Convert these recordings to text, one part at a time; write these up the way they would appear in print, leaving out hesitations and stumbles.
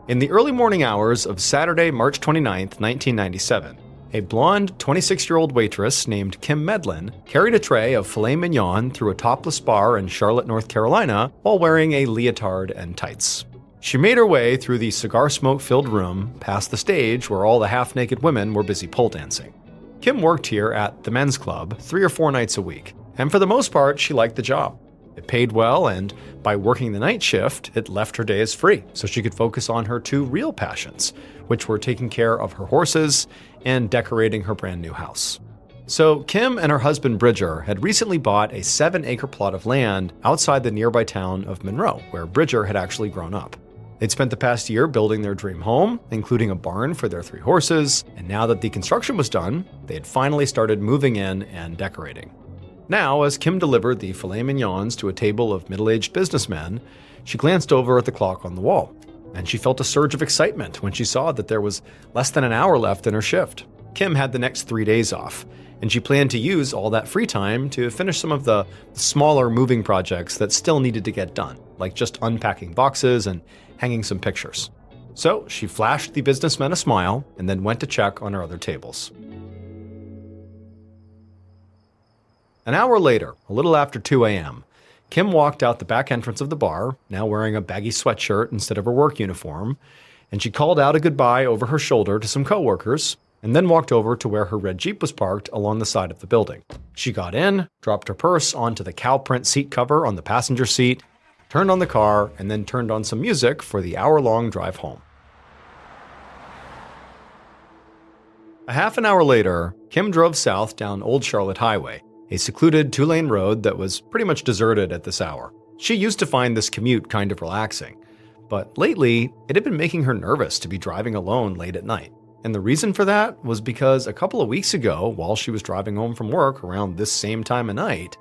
In the early morning hours of Saturday, March 29, 1997, a blonde 26-year-old waitress named Kim Medlin carried a tray of filet mignon through a topless bar in Charlotte, North Carolina, while wearing a leotard and tights. She made her way through the cigar smoke-filled room, past the stage where all the half-naked women were busy pole dancing. Kim worked here at the men's club 3 or 4 nights a week, and for the most part, she liked the job. It paid well, and by working the night shift, it left her days free, so she could focus on her 2 real passions, which were taking care of her horses and decorating her brand new house. So Kim and her husband Bridger had recently bought a 7-acre plot of land outside the nearby town of Monroe, where Bridger had actually grown up. They'd spent the past year building their dream home, including a barn for their 3 horses, and now that the construction was done, they had finally started moving in and decorating. Now, as Kim delivered the filet mignons to a table of middle-aged businessmen, she glanced over at the clock on the wall, and she felt a surge of excitement when she saw that there was less than an hour left in her shift. Kim had the next 3 days off, and she planned to use all that free time to finish some of the smaller moving projects that still needed to get done, like just unpacking boxes and hanging some pictures. So she flashed the businessmen a smile and then went to check on her other tables. An hour later, a little after 2 a.m., Kim walked out the back entrance of the bar, now wearing a baggy sweatshirt instead of her work uniform, and she called out a goodbye over her shoulder to some coworkers, and then walked over to where her red Jeep was parked along the side of the building. She got in, dropped her purse onto the cow print seat cover on the passenger seat, turned on the car, and then turned on some music for the hour-long drive home. A half an hour later, Kim drove south down Old Charlotte Highway, a secluded 2-lane road that was pretty much deserted at this hour. She used to find this commute kind of relaxing, but lately, it had been making her nervous to be driving alone late at night. And the reason for that was because a couple of weeks ago, while she was driving home from work around this same time of night,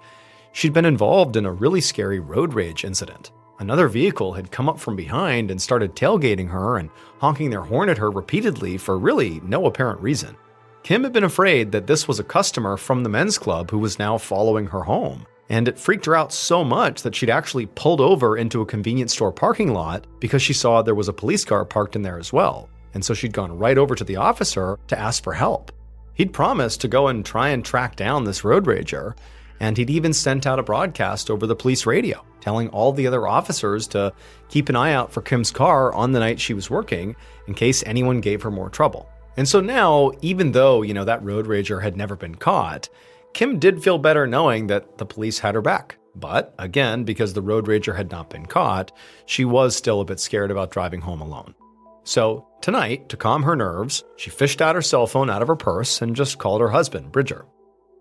she'd been involved in a really scary road rage incident. Another vehicle had come up from behind and started tailgating her and honking their horn at her repeatedly for really no apparent reason. Kim had been afraid that this was a customer from the men's club who was now following her home, and it freaked her out so much that she'd actually pulled over into a convenience store parking lot because she saw there was a police car parked in there as well, and so she'd gone right over to the officer to ask for help. He'd promised to go and try and track down this road rager, and he'd even sent out a broadcast over the police radio, telling all the other officers to keep an eye out for Kim's car on the night she was working in case anyone gave her more trouble. And so now, even though, that road rager had never been caught, Kim did feel better knowing that the police had her back. But again, because the road rager had not been caught, she was still a bit scared about driving home alone. So tonight, to calm her nerves, she fished out her cell phone out of her purse and just called her husband, Bridger.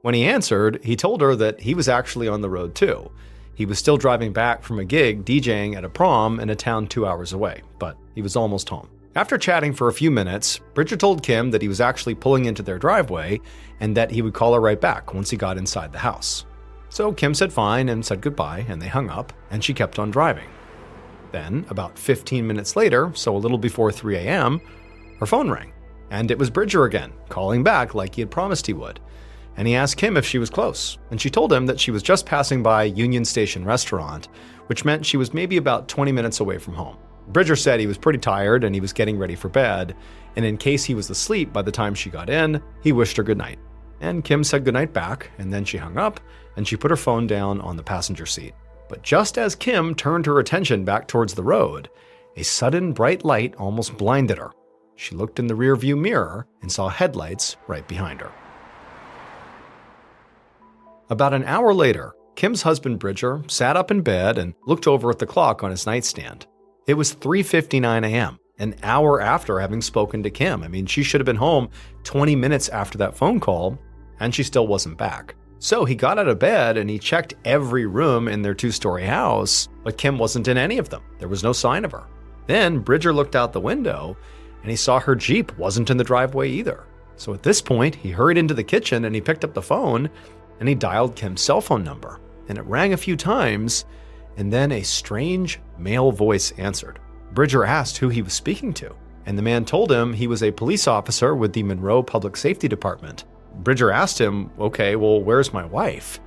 When he answered, he told her that he was actually on the road too. He was still driving back from a gig DJing at a prom in a town 2 hours away, but he was almost home. After chatting for a few minutes, Bridger told Kim that he was actually pulling into their driveway and that he would call her right back once he got inside the house. So Kim said fine and said goodbye, and they hung up, and she kept on driving. Then, about 15 minutes later, so a little before 3 a.m., her phone rang, and it was Bridger again, calling back like he had promised he would. And he asked Kim if she was close, and she told him that she was just passing by Union Station Restaurant, which meant she was maybe about 20 minutes away from home. Bridger said he was pretty tired and he was getting ready for bed, and in case he was asleep by the time she got in, he wished her goodnight. And Kim said goodnight back, and then she hung up, and she put her phone down on the passenger seat. But just as Kim turned her attention back towards the road, a sudden bright light almost blinded her. She looked in the rearview mirror and saw headlights right behind her. About an hour later, Kim's husband Bridger sat up in bed and looked over at the clock on his nightstand. It was 3:59 a.m., an hour after having spoken to Kim. She should have been home 20 minutes after that phone call, and she still wasn't back. So he got out of bed and he checked every room in their 2-story house, but Kim wasn't in any of them. There was no sign of her. Then Bridger looked out the window and he saw her Jeep wasn't in the driveway either. So at this point, he hurried into the kitchen and he picked up the phone and he dialed Kim's cell phone number. And it rang a few times, and then a strange male voice answered. Bridger asked who he was speaking to, and the man told him he was a police officer with the Monroe Public Safety Department. Bridger asked him, okay, well, where's my wife?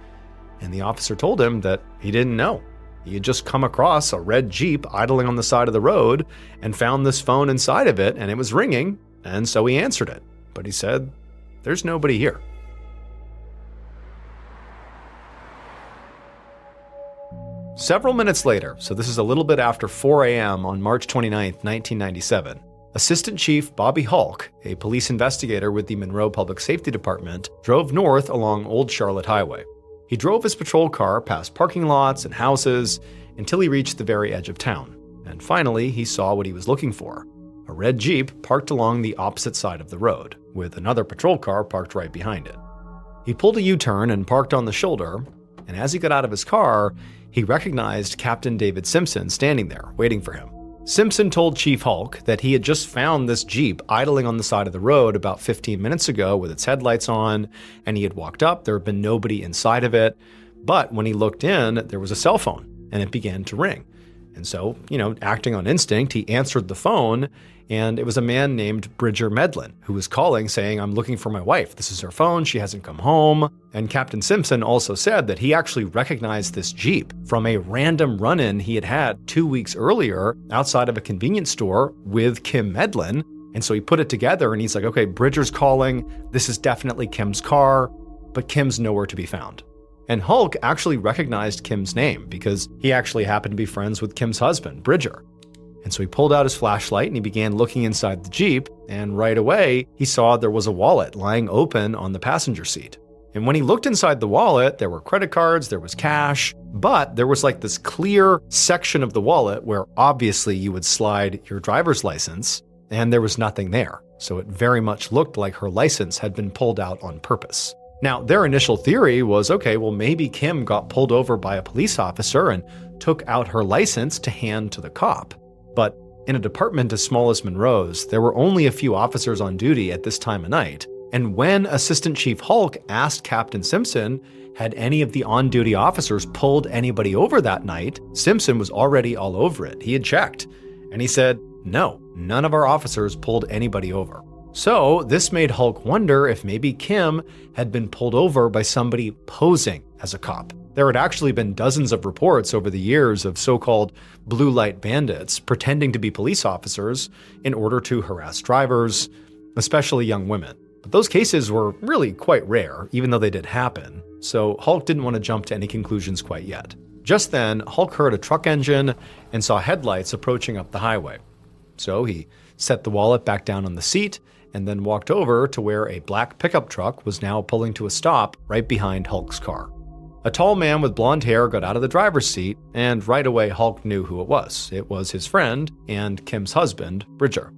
And the officer told him that he didn't know. He had just come across a red Jeep idling on the side of the road and found this phone inside of it, and it was ringing, and so he answered it. But he said, "There's nobody here." Several minutes later, so this is a little bit after 4 a.m. on March 29, 1997, Assistant Chief Bobby Hulk, a police investigator with the Monroe Public Safety Department, drove north along Old Charlotte Highway. He drove his patrol car past parking lots and houses until he reached the very edge of town. And finally, he saw what he was looking for: a red Jeep parked along the opposite side of the road, with another patrol car parked right behind it. He pulled a U-turn and parked on the shoulder, and as he got out of his car, he recognized Captain David Simpson standing there, waiting for him. Simpson told Chief Hulk that he had just found this Jeep idling on the side of the road about 15 minutes ago with its headlights on, and he had walked up. There had been nobody inside of it, but when he looked in, there was a cell phone, and it began to ring. And so, acting on instinct, he answered the phone, and it was a man named Bridger Medlin who was calling saying, "I'm looking for my wife. This is her phone. She hasn't come home." And Captain Simpson also said that he actually recognized this Jeep from a random run-in he had 2 weeks earlier outside of a convenience store with Kim Medlin. And so he put it together and he's like, okay, Bridger's calling. This is definitely Kim's car, but Kim's nowhere to be found. And Hulk actually recognized Kim's name because he actually happened to be friends with Kim's husband, Bridger. And so he pulled out his flashlight and he began looking inside the Jeep, and right away, he saw there was a wallet lying open on the passenger seat. And when he looked inside the wallet, there were credit cards, there was cash, but there was like this clear section of the wallet where obviously you would slide your driver's license, and there was nothing there. So it very much looked like her license had been pulled out on purpose. Now, their initial theory was, okay, well, maybe Kim got pulled over by a police officer and took out her license to hand to the cop. But in a department as small as Monroe's, there were only a few officers on duty at this time of night. And when Assistant Chief Hulk asked Captain Simpson, had any of the on-duty officers pulled anybody over that night, Simpson was already all over it. He had checked. And he said, no, none of our officers pulled anybody over. So this made Hulk wonder if maybe Kim had been pulled over by somebody posing as a cop. There had actually been dozens of reports over the years of so-called blue light bandits pretending to be police officers in order to harass drivers, especially young women. But those cases were really quite rare, even though they did happen. So Hulk didn't want to jump to any conclusions quite yet. Just then, Hulk heard a truck engine and saw headlights approaching up the highway. So he set the wallet back down on the seat and then walked over to where a black pickup truck was now pulling to a stop right behind Hulk's car. A tall man with blonde hair got out of the driver's seat, and right away Hulk knew who it was. It was his friend and Kim's husband, Bridger.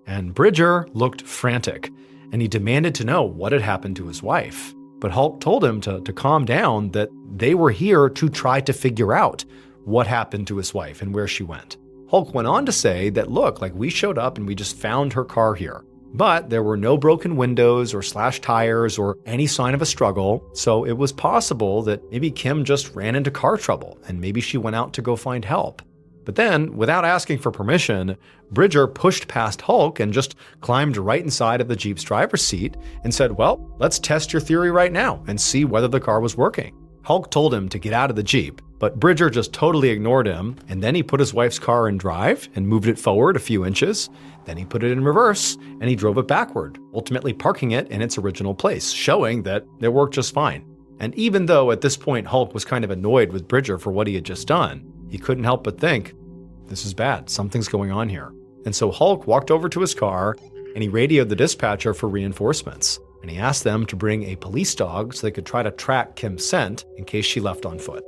And Bridger looked frantic, and he demanded to know what had happened to his wife. But Hulk told him to calm down, that they were here to try to figure out what happened to his wife and where she went. Hulk went on to say that, look, we showed up and we just found her car here. But there were no broken windows or slashed tires or any sign of a struggle, so it was possible that maybe Kim just ran into car trouble and maybe she went out to go find help. But then, without asking for permission, Bridger pushed past Hulk and just climbed right inside of the Jeep's driver's seat and said, well, let's test your theory right now and see whether the car was working. Hulk told him to get out of the Jeep, but Bridger just totally ignored him, and then he put his wife's car in drive and moved it forward a few inches. Then he put it in reverse and he drove it backward, ultimately parking it in its original place, showing that it worked just fine. And even though at this point Hulk was kind of annoyed with Bridger for what he had just done, he couldn't help but think, this is bad, something's going on here. And so Hulk walked over to his car and he radioed the dispatcher for reinforcements. And he asked them to bring a police dog so they could try to track Kim's scent in case she left on foot.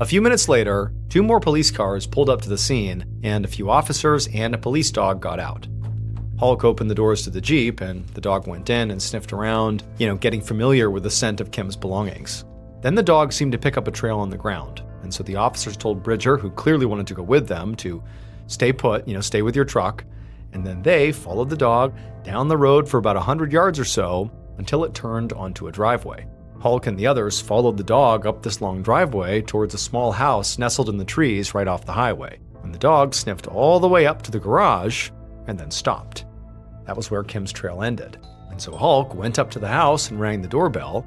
A few minutes later, 2 more police cars pulled up to the scene, and a few officers and a police dog got out. Hulk opened the doors to the Jeep, and the dog went in and sniffed around, getting familiar with the scent of Kim's belongings. Then the dog seemed to pick up a trail on the ground, and so the officers told Bridger, who clearly wanted to go with them, to stay put, stay with your truck, and then they followed the dog down the road for about 100 yards or so until it turned onto a driveway. Hulk and the others followed the dog up this long driveway towards a small house nestled in the trees right off the highway, and the dog sniffed all the way up to the garage and then stopped. That was where Kim's trail ended. And so Hulk went up to the house and rang the doorbell,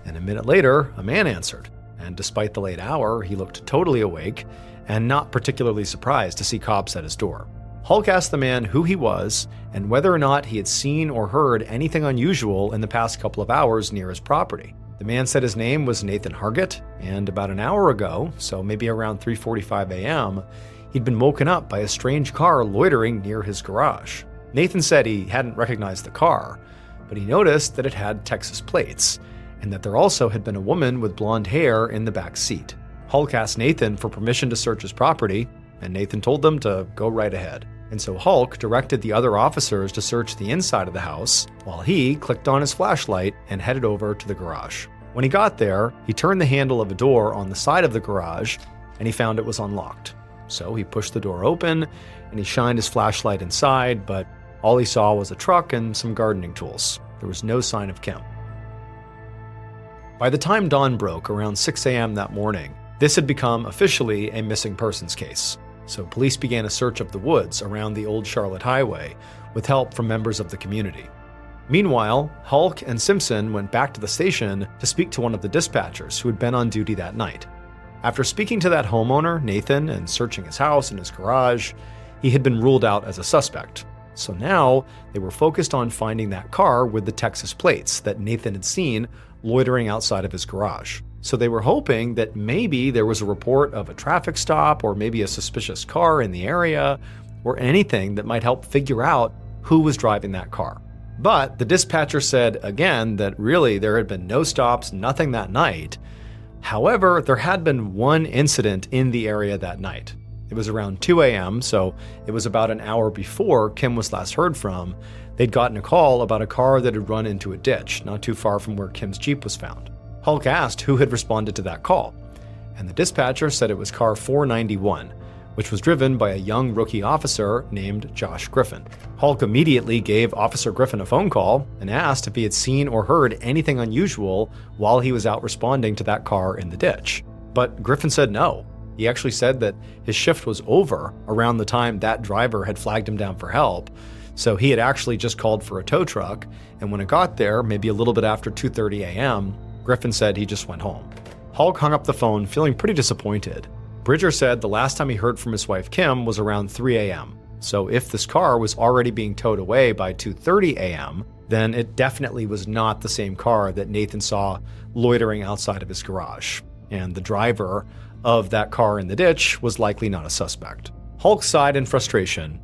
and a minute later, a man answered. And despite the late hour, he looked totally awake and not particularly surprised to see cops at his door. Hulk asked the man who he was and whether or not he had seen or heard anything unusual in the past couple of hours near his property. The man said his name was Nathan Hargett, and about an hour ago, so maybe around 3:45 a.m., he'd been woken up by a strange car loitering near his garage. Nathan said he hadn't recognized the car, but he noticed that it had Texas plates, and that there also had been a woman with blonde hair in the back seat. Hulk asked Nathan for permission to search his property, and Nathan told them to go right ahead. And so Hulk directed the other officers to search the inside of the house, while he clicked on his flashlight and headed over to the garage. When he got there, he turned the handle of a door on the side of the garage, and he found it was unlocked. So he pushed the door open, and he shined his flashlight inside, but all he saw was a truck and some gardening tools. There was no sign of Kim. By the time dawn broke around 6 a.m. that morning, this had become officially a missing persons case. So police began a search of the woods around the Old Charlotte Highway with help from members of the community. Meanwhile, Hulk and Simpson went back to the station to speak to one of the dispatchers who had been on duty that night. After speaking to that homeowner, Nathan, and searching his house and his garage, he had been ruled out as a suspect. So now they were focused on finding that car with the Texas plates that Nathan had seen loitering outside of his garage. So they were hoping that maybe there was a report of a traffic stop or maybe a suspicious car in the area or anything that might help figure out who was driving that car. But the dispatcher said again that really there had been no stops, nothing that night. However, there had been one incident in the area that night. It was around 2 a.m., so it was about an hour before Kim was last heard from. They'd gotten a call about a car that had run into a ditch not too far from where Kim's Jeep was found. Hulk asked who had responded to that call, and the dispatcher said it was car 491, which was driven by a young rookie officer named Josh Griffin. Hulk immediately gave Officer Griffin a phone call and asked if he had seen or heard anything unusual while he was out responding to that car in the ditch. But Griffin said no. He actually said that his shift was over around the time that driver had flagged him down for help, so he had actually just called for a tow truck, and when it got there, maybe a little bit after 2:30 a.m., Griffin said he just went home. Hulk hung up the phone feeling pretty disappointed. Bridger said the last time he heard from his wife Kim was around 3 a.m., so if this car was already being towed away by 2:30 a.m., then it definitely was not the same car that Nathan saw loitering outside of his garage, and the driver of that car in the ditch was likely not a suspect. Hulk sighed in frustration,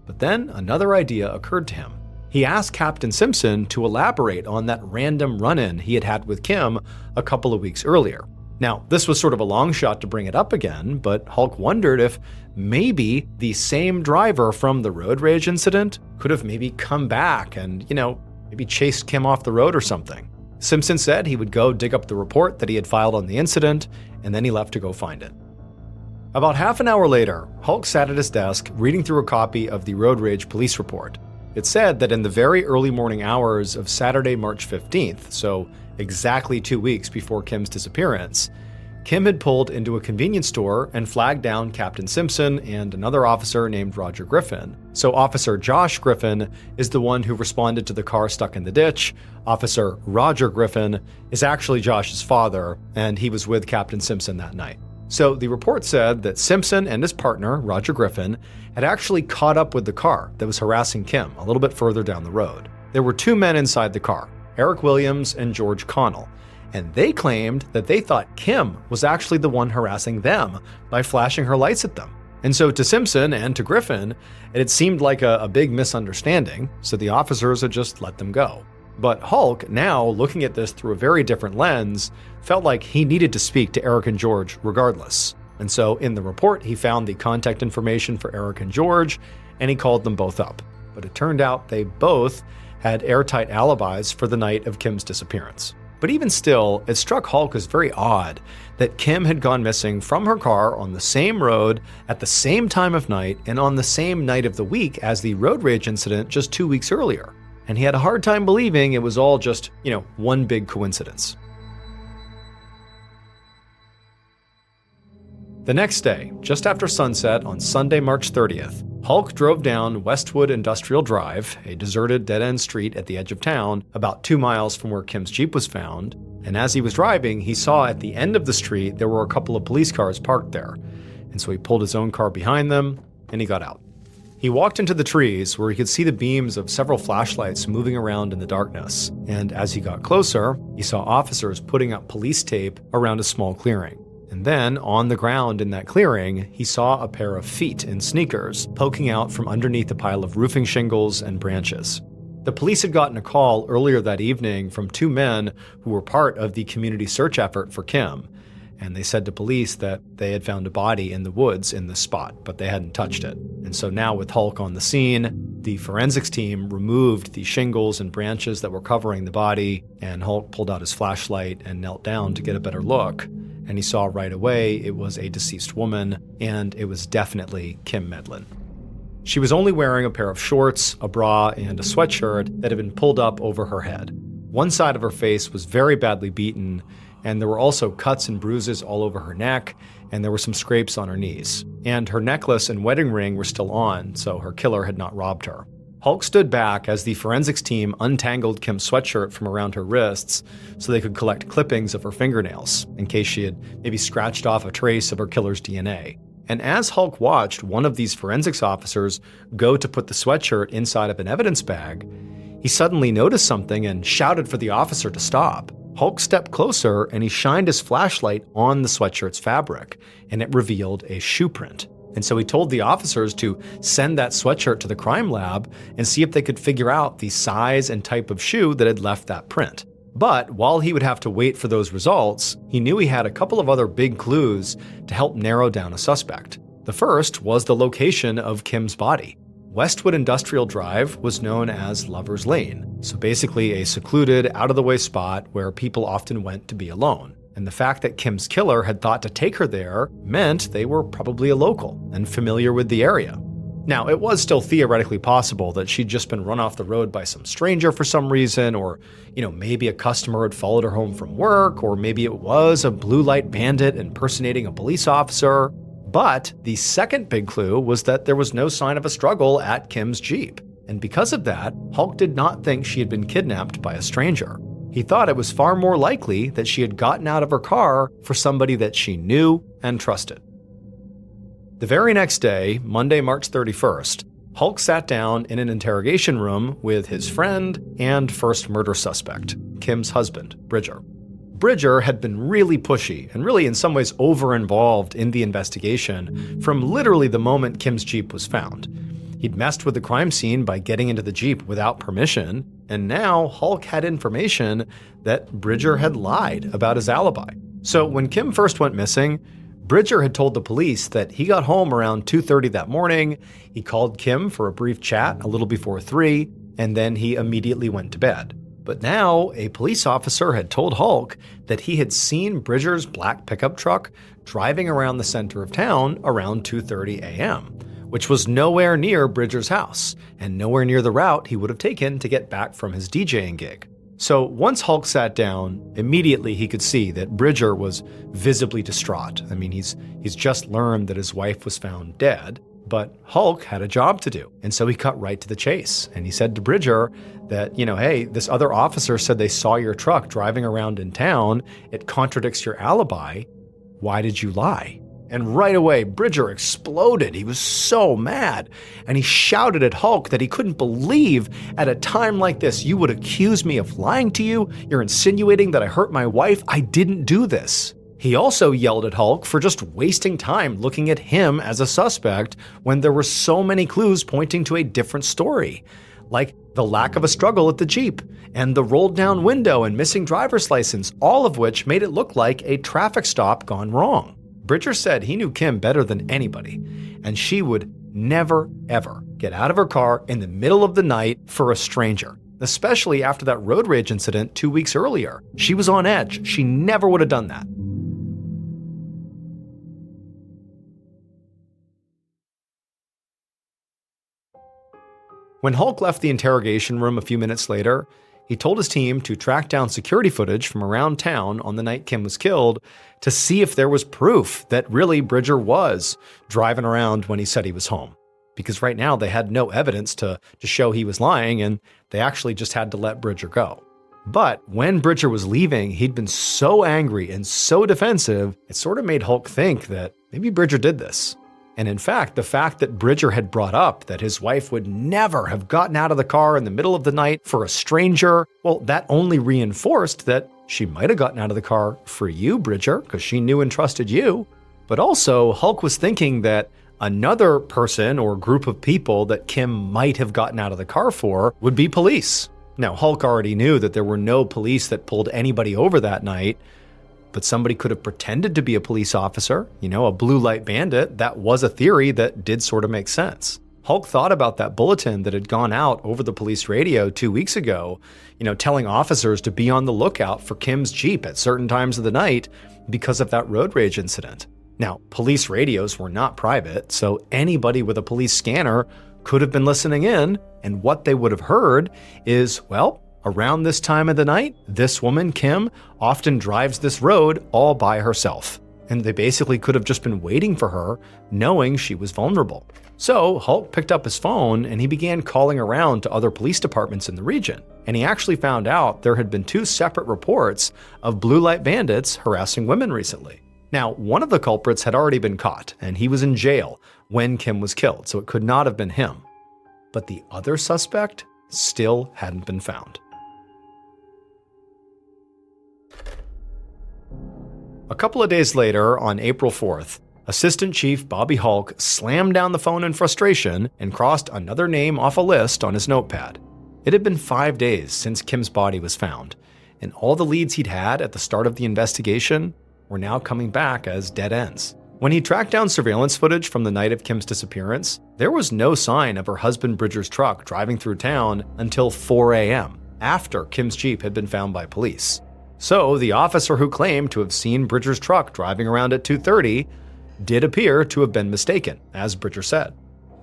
but then another idea occurred to him. He asked Captain Simpson to elaborate on that random run-in he had had with Kim a couple of weeks earlier. Now, this was sort of a long shot to bring it up again, but Hulk wondered if maybe the same driver from the road rage incident could have maybe come back and, maybe chased Kim off the road or something. Simpson said he would go dig up the report that he had filed on the incident, and then he left to go find it. About half an hour later, Hulk sat at his desk reading through a copy of the road rage police report. It said that in the very early morning hours of Saturday, March 15th, so exactly 2 weeks before Kim's disappearance, Kim had pulled into a convenience store and flagged down Captain Simpson and another officer named Roger Griffin. So Officer Josh Griffin is the one who responded to the car stuck in the ditch. Officer Roger Griffin is actually Josh's father, and he was with Captain Simpson that night. So the report said that Simpson and his partner, Roger Griffin, had actually caught up with the car that was harassing Kim a little bit further down the road. There were two men inside the car, Eric Williams and George Connell, and they claimed that they thought Kim was actually the one harassing them by flashing her lights at them. And so to Simpson and to Griffin, it had seemed like a big misunderstanding, so the officers had just let them go. But Hulk, now looking at this through a very different lens, felt like he needed to speak to Eric and George regardless. And so in the report, he found the contact information for Eric and George, and he called them both up. But it turned out they both had airtight alibis for the night of Kim's disappearance. But even still, it struck Hulk as very odd that Kim had gone missing from her car on the same road at the same time of night and on the same night of the week as the road rage incident just 2 weeks earlier. And he had a hard time believing it was all just, one big coincidence. The next day, just after sunset on Sunday, March 30th, Hulk drove down Westwood Industrial Drive, a deserted dead-end street at the edge of town, about 2 miles from where Kim's Jeep was found, and as he was driving, he saw at the end of the street there were a couple of police cars parked there, and so he pulled his own car behind them, and he got out. He walked into the trees where he could see the beams of several flashlights moving around in the darkness, and as he got closer, he saw officers putting up police tape around a small clearing. And then, on the ground in that clearing, he saw a pair of feet in sneakers poking out from underneath a pile of roofing shingles and branches. The police had gotten a call earlier that evening from 2 men who were part of the community search effort for Kim, and they said to police that they had found a body in the woods in the spot, but they hadn't touched it. And so now with Hulk on the scene, the forensics team removed the shingles and branches that were covering the body, and Hulk pulled out his flashlight and knelt down to get a better look. And he saw right away it was a deceased woman, and it was definitely Kim Medlin. She was only wearing a pair of shorts, a bra, and a sweatshirt that had been pulled up over her head. One side of her face was very badly beaten, and there were also cuts and bruises all over her neck, and there were some scrapes on her knees. And her necklace and wedding ring were still on, so her killer had not robbed her. Hulk stood back as the forensics team untangled Kim's sweatshirt from around her wrists so they could collect clippings of her fingernails, in case she had maybe scratched off a trace of her killer's DNA. And as Hulk watched one of these forensics officers go to put the sweatshirt inside of an evidence bag, he suddenly noticed something and shouted for the officer to stop. Hulk stepped closer and he shined his flashlight on the sweatshirt's fabric, and it revealed a shoe print. And so he told the officers to send that sweatshirt to the crime lab and see if they could figure out the size and type of shoe that had left that print. But while he would have to wait for those results, he knew he had a couple of other big clues to help narrow down a suspect. The first was the location of Kim's body. Westwood Industrial Drive was known as Lover's Lane, so basically a secluded, out-of-the-way spot where people often went to be alone. And the fact that Kim's killer had thought to take her there meant they were probably a local and familiar with the area. Now, it was still theoretically possible that she'd just been run off the road by some stranger for some reason, or, maybe a customer had followed her home from work, or maybe it was a blue light bandit impersonating a police officer. But the second big clue was that there was no sign of a struggle at Kim's Jeep. And because of that, Hulk did not think she had been kidnapped by a stranger. He thought it was far more likely that she had gotten out of her car for somebody that she knew and trusted. The very next day, Monday, March 31st, Hulk sat down in an interrogation room with his friend and first murder suspect, Kim's husband, Bridger. Bridger had been really pushy and really in some ways over-involved in the investigation from literally the moment Kim's Jeep was found. He'd messed with the crime scene by getting into the Jeep without permission, and now Hulk had information that Bridger had lied about his alibi. So when Kim first went missing, Bridger had told the police that he got home around 2:30 that morning, he called Kim for a brief chat a little before 3, and then he immediately went to bed. But now, a police officer had told Hulk that he had seen Bridger's black pickup truck driving around the center of town around 2:30 a.m., which was nowhere near Bridger's house, and nowhere near the route he would have taken to get back from his DJing gig. So once Hulk sat down, immediately he could see that Bridger was visibly distraught. I mean, he's just learned that his wife was found dead, but Hulk had a job to do, and so he cut right to the chase. And he said to Bridger that, hey, this other officer said they saw your truck driving around in town. It contradicts your alibi. Why did you lie? And right away, Bridger exploded. He was so mad. And he shouted at Hulk that he couldn't believe at a time like this, you would accuse me of lying to you? You're insinuating that I hurt my wife? I didn't do this. He also yelled at Hulk for just wasting time looking at him as a suspect when there were so many clues pointing to a different story, like the lack of a struggle at the Jeep, and the rolled down window and missing driver's license, all of which made it look like a traffic stop gone wrong. Bridger said he knew Kim better than anybody, and she would never, ever get out of her car in the middle of the night for a stranger, especially after that road rage incident 2 weeks earlier. She was on edge. She never would have done that. When Hulk left the interrogation room a few minutes later, he told his team to track down security footage from around town on the night Kim was killed to see if there was proof that really Bridger was driving around when he said he was home. Because right now they had no evidence to show he was lying, and they actually just had to let Bridger go. But when Bridger was leaving, he'd been so angry and so defensive, it sort of made Hulk think that maybe Bridger did this. And in fact, the fact that Bridger had brought up that his wife would never have gotten out of the car in the middle of the night for a stranger, well, that only reinforced that she might have gotten out of the car for you, Bridger, because she knew and trusted you. But also, Hulk was thinking that another person or group of people that Kim might have gotten out of the car for would be police. Now, Hulk already knew that there were no police that pulled anybody over that night, but somebody could have pretended to be a police officer, a blue light bandit. That was a theory that did sort of make sense. Hulk thought about that bulletin that had gone out over the police radio 2 weeks ago, telling officers to be on the lookout for Kim's Jeep at certain times of the night because of that road rage incident. Now, police radios were not private, so anybody with a police scanner could have been listening in, and what they would have heard is, well, around this time of the night, this woman, Kim, often drives this road all by herself. And they basically could have just been waiting for her, knowing she was vulnerable. So Hulk picked up his phone and he began calling around to other police departments in the region. And he actually found out there had been 2 separate reports of blue light bandits harassing women recently. Now, one of the culprits had already been caught, and he was in jail when Kim was killed, so it could not have been him. But the other suspect still hadn't been found. A couple of days later, on April 4th, Assistant Chief Bobby Hulk slammed down the phone in frustration and crossed another name off a list on his notepad. It had been 5 days since Kim's body was found, and all the leads he'd had at the start of the investigation were now coming back as dead ends. When he tracked down surveillance footage from the night of Kim's disappearance, there was no sign of her husband Bridger's truck driving through town until 4 a.m., after Kim's Jeep had been found by police. So the officer who claimed to have seen Bridger's truck driving around at 2:30 did appear to have been mistaken, as Bridger said.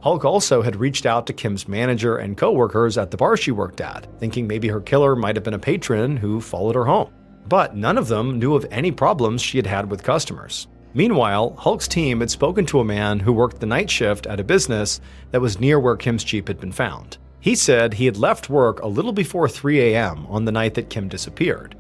Hulk also had reached out to Kim's manager and co-workers at the bar she worked at, thinking maybe her killer might have been a patron who followed her home. But none of them knew of any problems she had had with customers. Meanwhile, Hulk's team had spoken to a man who worked the night shift at a business that was near where Kim's Jeep had been found. He said he had left work a little before 3 a.m. on the night that Kim disappeared.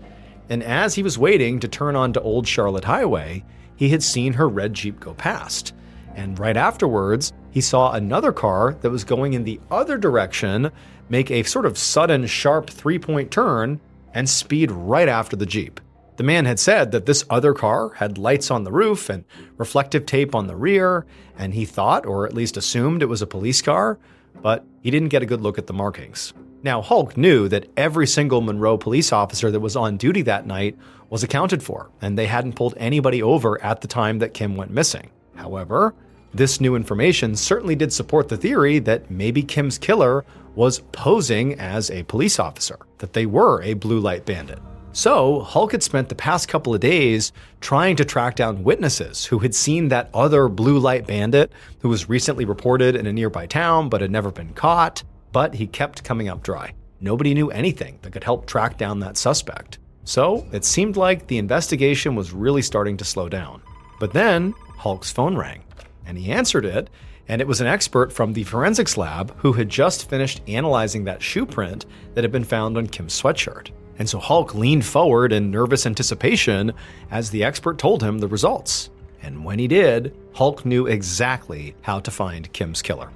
And as he was waiting to turn onto Old Charlotte Highway, he had seen her red Jeep go past. And right afterwards, he saw another car that was going in the other direction make a sort of sudden, sharp 3-point turn and speed right after the Jeep. The man had said that this other car had lights on the roof and reflective tape on the rear, and he thought, or at least assumed, it was a police car, but he didn't get a good look at the markings. Now, Hulk knew that every single Monroe police officer that was on duty that night was accounted for, and they hadn't pulled anybody over at the time that Kim went missing. However, this new information certainly did support the theory that maybe Kim's killer was posing as a police officer, that they were a blue light bandit. So Hulk had spent the past couple of days trying to track down witnesses who had seen that other blue light bandit who was recently reported in a nearby town but had never been caught, but he kept coming up dry. Nobody knew anything that could help track down that suspect. So it seemed like the investigation was really starting to slow down. But then Hulk's phone rang, and he answered it, and it was an expert from the forensics lab who had just finished analyzing that shoe print that had been found on Kim's sweatshirt. And so Hulk leaned forward in nervous anticipation as the expert told him the results. And when he did, Hulk knew exactly how to find Kim's killer.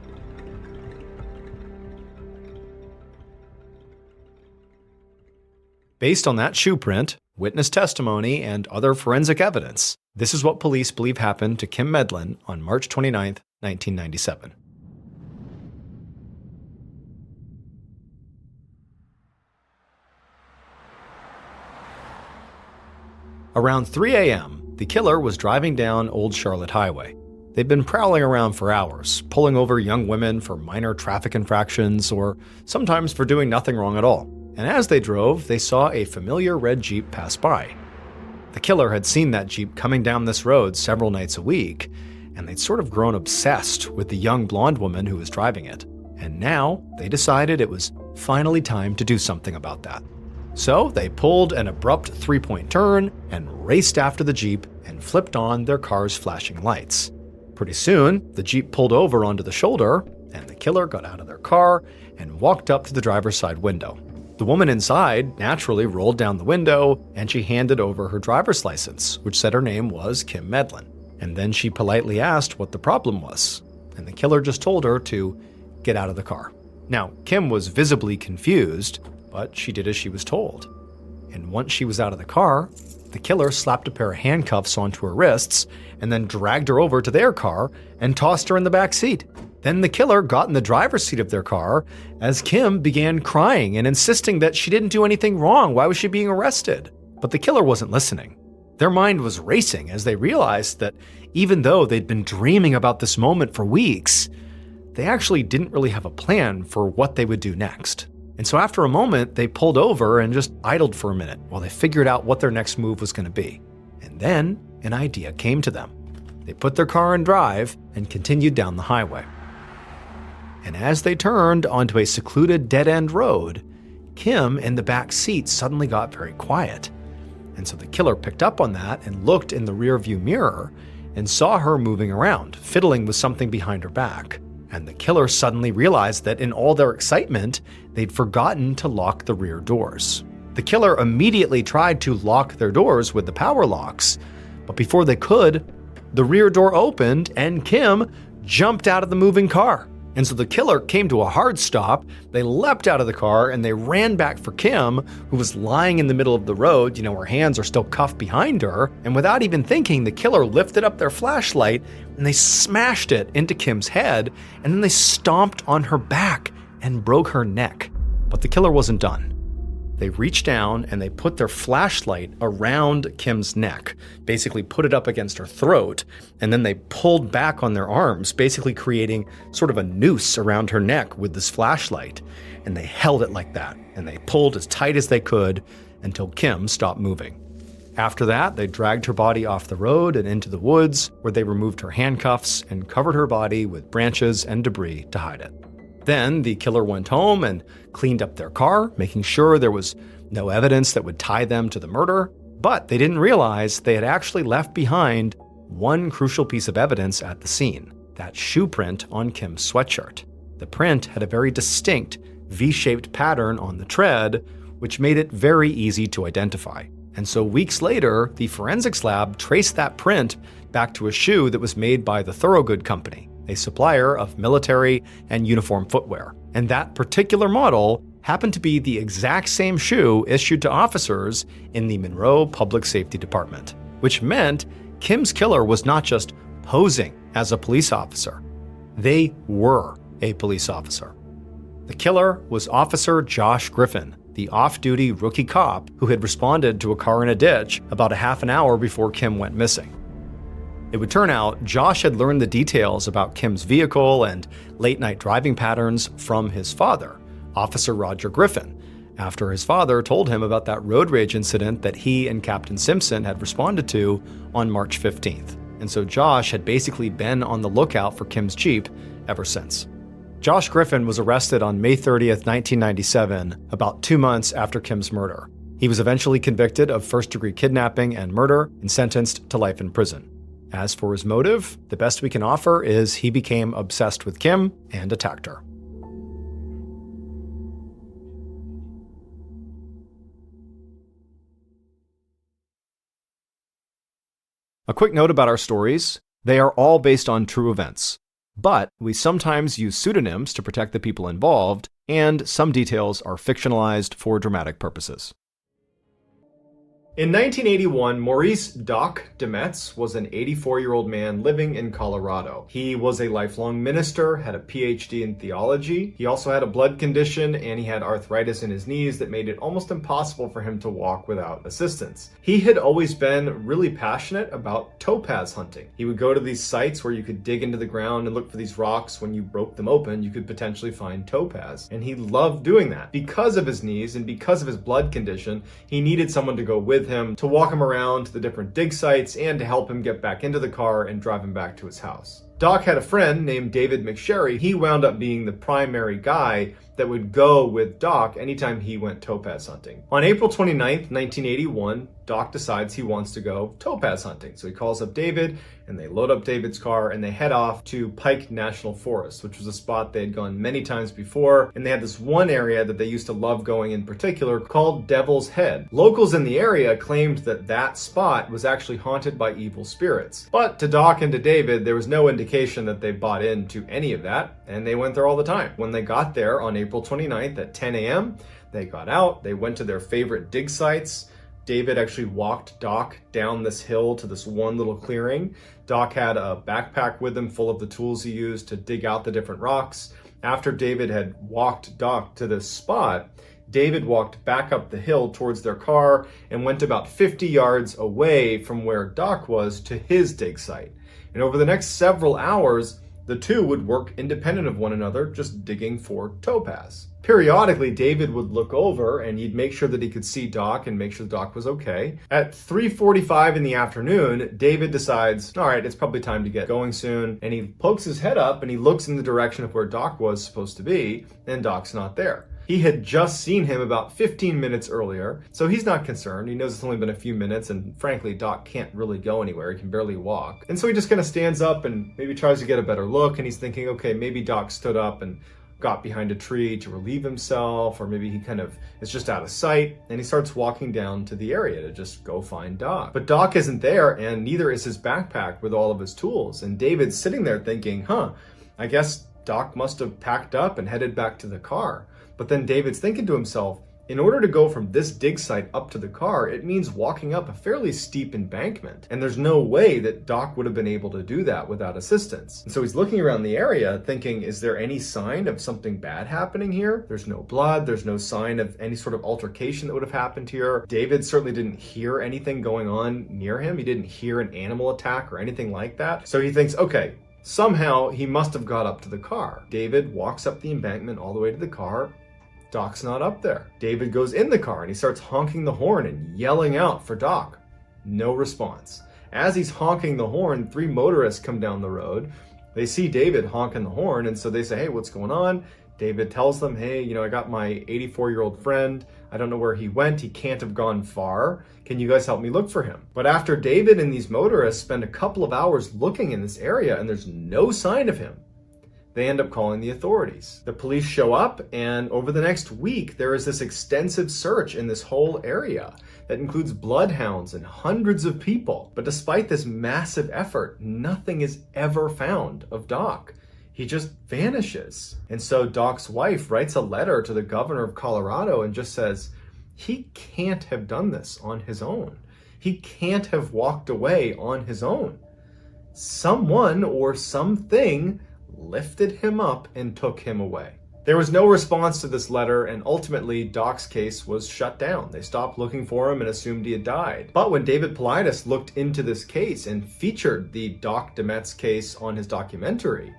Based on that shoe print, witness testimony, and other forensic evidence, this is what police believe happened to Kim Medlin on March 29, 1997. Around 3 a.m., the killer was driving down Old Charlotte Highway. They'd been prowling around for hours, pulling over young women for minor traffic infractions or sometimes for doing nothing wrong at all. And as they drove, they saw a familiar red Jeep pass by. The killer had seen that Jeep coming down this road several nights a week, and they'd sort of grown obsessed with the young blonde woman who was driving it. And now they decided it was finally time to do something about that. So they pulled an abrupt three-point turn and raced after the Jeep and flipped on their car's flashing lights. Pretty soon, the Jeep pulled over onto the shoulder, and the killer got out of their car and walked up to the driver's side window. The woman inside naturally rolled down the window, and she handed over her driver's license, which said her name was Kim Medlin. And then she politely asked what the problem was, and the killer just told her to get out of the car. Now, Kim was visibly confused, but she did as she was told. And once she was out of the car, the killer slapped a pair of handcuffs onto her wrists and then dragged her over to their car and tossed her in the back seat. Then the killer got in the driver's seat of their car as Kim began crying and insisting that she didn't do anything wrong. Why was she being arrested? But the killer wasn't listening. Their mind was racing as they realized that even though they'd been dreaming about this moment for weeks, they actually didn't really have a plan for what they would do next. And so after a moment, they pulled over and just idled for a minute while they figured out what their next move was going to be. And then an idea came to them. They put their car in drive and continued down the highway. And as they turned onto a secluded dead-end road, Kim in the back seat suddenly got very quiet. And so the killer picked up on that and looked in the rearview mirror and saw her moving around, fiddling with something behind her back. And the killer suddenly realized that in all their excitement, they'd forgotten to lock the rear doors. The killer immediately tried to lock their doors with the power locks, but before they could, the rear door opened and Kim jumped out of the moving car. And so the killer came to a hard stop, they leapt out of the car, and they ran back for Kim, who was lying in the middle of the road. Her hands are still cuffed behind her. And without even thinking, the killer lifted up their flashlight and they smashed it into Kim's head, and then they stomped on her back and broke her neck. But the killer wasn't done. They reached down and they put their flashlight around Kim's neck, basically put it up against her throat, and then they pulled back on their arms, basically creating sort of a noose around her neck with this flashlight. And they held it like that, and they pulled as tight as they could until Kim stopped moving. After that, they dragged her body off the road and into the woods, where they removed her handcuffs and covered her body with branches and debris to hide it. Then the killer went home and cleaned up their car, making sure there was no evidence that would tie them to the murder. But they didn't realize they had actually left behind one crucial piece of evidence at the scene, that shoe print on Kim's sweatshirt. The print had a very distinct V-shaped pattern on the tread, which made it very easy to identify. And so weeks later, the forensics lab traced that print back to a shoe that was made by the Thorogood Company, a supplier of military and uniform footwear. And that particular model happened to be the exact same shoe issued to officers in the Monroe Public Safety Department, which meant Kim's killer was not just posing as a police officer. They were a police officer. The killer was Officer Josh Griffin, the off-duty rookie cop who had responded to a car in a ditch about a half an hour before Kim went missing. It would turn out Josh had learned the details about Kim's vehicle and late-night driving patterns from his father, Officer Roger Griffin, after his father told him about that road rage incident that he and Captain Simpson had responded to on March 15th. And so Josh had basically been on the lookout for Kim's Jeep ever since. Josh Griffin was arrested on May 30th, 1997, about 2 months after Kim's murder. He was eventually convicted of first-degree kidnapping and murder and sentenced to life in prison. As for his motive, the best we can offer is he became obsessed with Kim and attacked her. A quick note about our stories: they are all based on true events, but we sometimes use pseudonyms to protect the people involved, and some details are fictionalized for dramatic purposes. In 1981, Maurice Doc Demetz was an 84-year-old man living in Colorado. He was a lifelong minister, had a PhD in theology. He also had a blood condition, and he had arthritis in his knees that made it almost impossible for him to walk without assistance. He had always been really passionate about topaz hunting. He would go to these sites where you could dig into the ground and look for these rocks. When you broke them open, you could potentially find topaz. And he loved doing that. Because of his knees and because of his blood condition, he needed someone to go with him to walk him around to the different dig sites and to help him get back into the car and drive him back to his house. Doc had a friend named David McSherry. He wound up being the primary guy that would go with Doc anytime he went topaz hunting. On April 29th, 1981, Doc decides he wants to go topaz hunting. So he calls up David, and they load up David's car, and they head off to Pike National Forest, which was a spot they had gone many times before. And they had this one area that they used to love going in particular called Devil's Head. Locals in the area claimed that that spot was actually haunted by evil spirits. But to Doc and to David, there was no indication that they bought into any of that, and they went there all the time. When they got there on April 29th at 10 a.m., they got out, they went to their favorite dig sites. David actually walked Doc down this hill to this one little clearing. Doc had a backpack with him full of the tools he used to dig out the different rocks. After David had walked Doc to this spot, David walked back up the hill towards their car and went about 50 yards away from where Doc was to his dig site. And over the next several hours, the two would work independent of one another, just digging for topaz. Periodically, David would look over and he'd make sure that he could see Doc and make sure Doc was okay. At 3:45 in the afternoon, David decides, all right, it's probably time to get going soon. And he pokes his head up and he looks in the direction of where Doc was supposed to be, and Doc's not there. He had just seen him about 15 minutes earlier, so he's not concerned. He knows it's only been a few minutes, and frankly, Doc can't really go anywhere. He can barely walk. And so he just kind of stands up and maybe tries to get a better look, and he's thinking, okay, maybe Doc stood up and got behind a tree to relieve himself, or maybe he kind of is just out of sight, and he starts walking down to the area to just go find Doc. But Doc isn't there, and neither is his backpack with all of his tools. And David's sitting there thinking, I guess Doc must have packed up and headed back to the car. But then David's thinking to himself, in order to go from this dig site up to the car, it means walking up a fairly steep embankment. And there's no way that Doc would have been able to do that without assistance. And so he's looking around the area thinking, is there any sign of something bad happening here? There's no blood. There's no sign of any sort of altercation that would have happened here. David certainly didn't hear anything going on near him. He didn't hear an animal attack or anything like that. So he thinks, okay, somehow he must have got up to the car. David walks up the embankment all the way to the car. Doc's not up there. David goes in the car and he starts honking the horn and yelling out for Doc. No response. As he's honking the horn, 3 motorists come down the road. They see David honking the horn, and so they say, hey, what's going on? David tells them, hey, I got my 84-year-old friend. I don't know where he went. He can't have gone far. Can you guys help me look for him? But after David and these motorists spend a couple of hours looking in this area and there's no sign of him, they end up calling the authorities. The police show up, and over the next week, there is this extensive search in this whole area that includes bloodhounds and hundreds of people. But despite this massive effort, nothing is ever found of Doc. He just vanishes. And so Doc's wife writes a letter to the governor of Colorado and just says, he can't have done this on his own. He can't have walked away on his own. Someone or something lifted him up and took him away. There was no response to this letter, and ultimately Doc's case was shut down. They stopped looking for him and assumed he had died. But when David Paulides looked into this case and featured the Doc Demetz case on his documentary,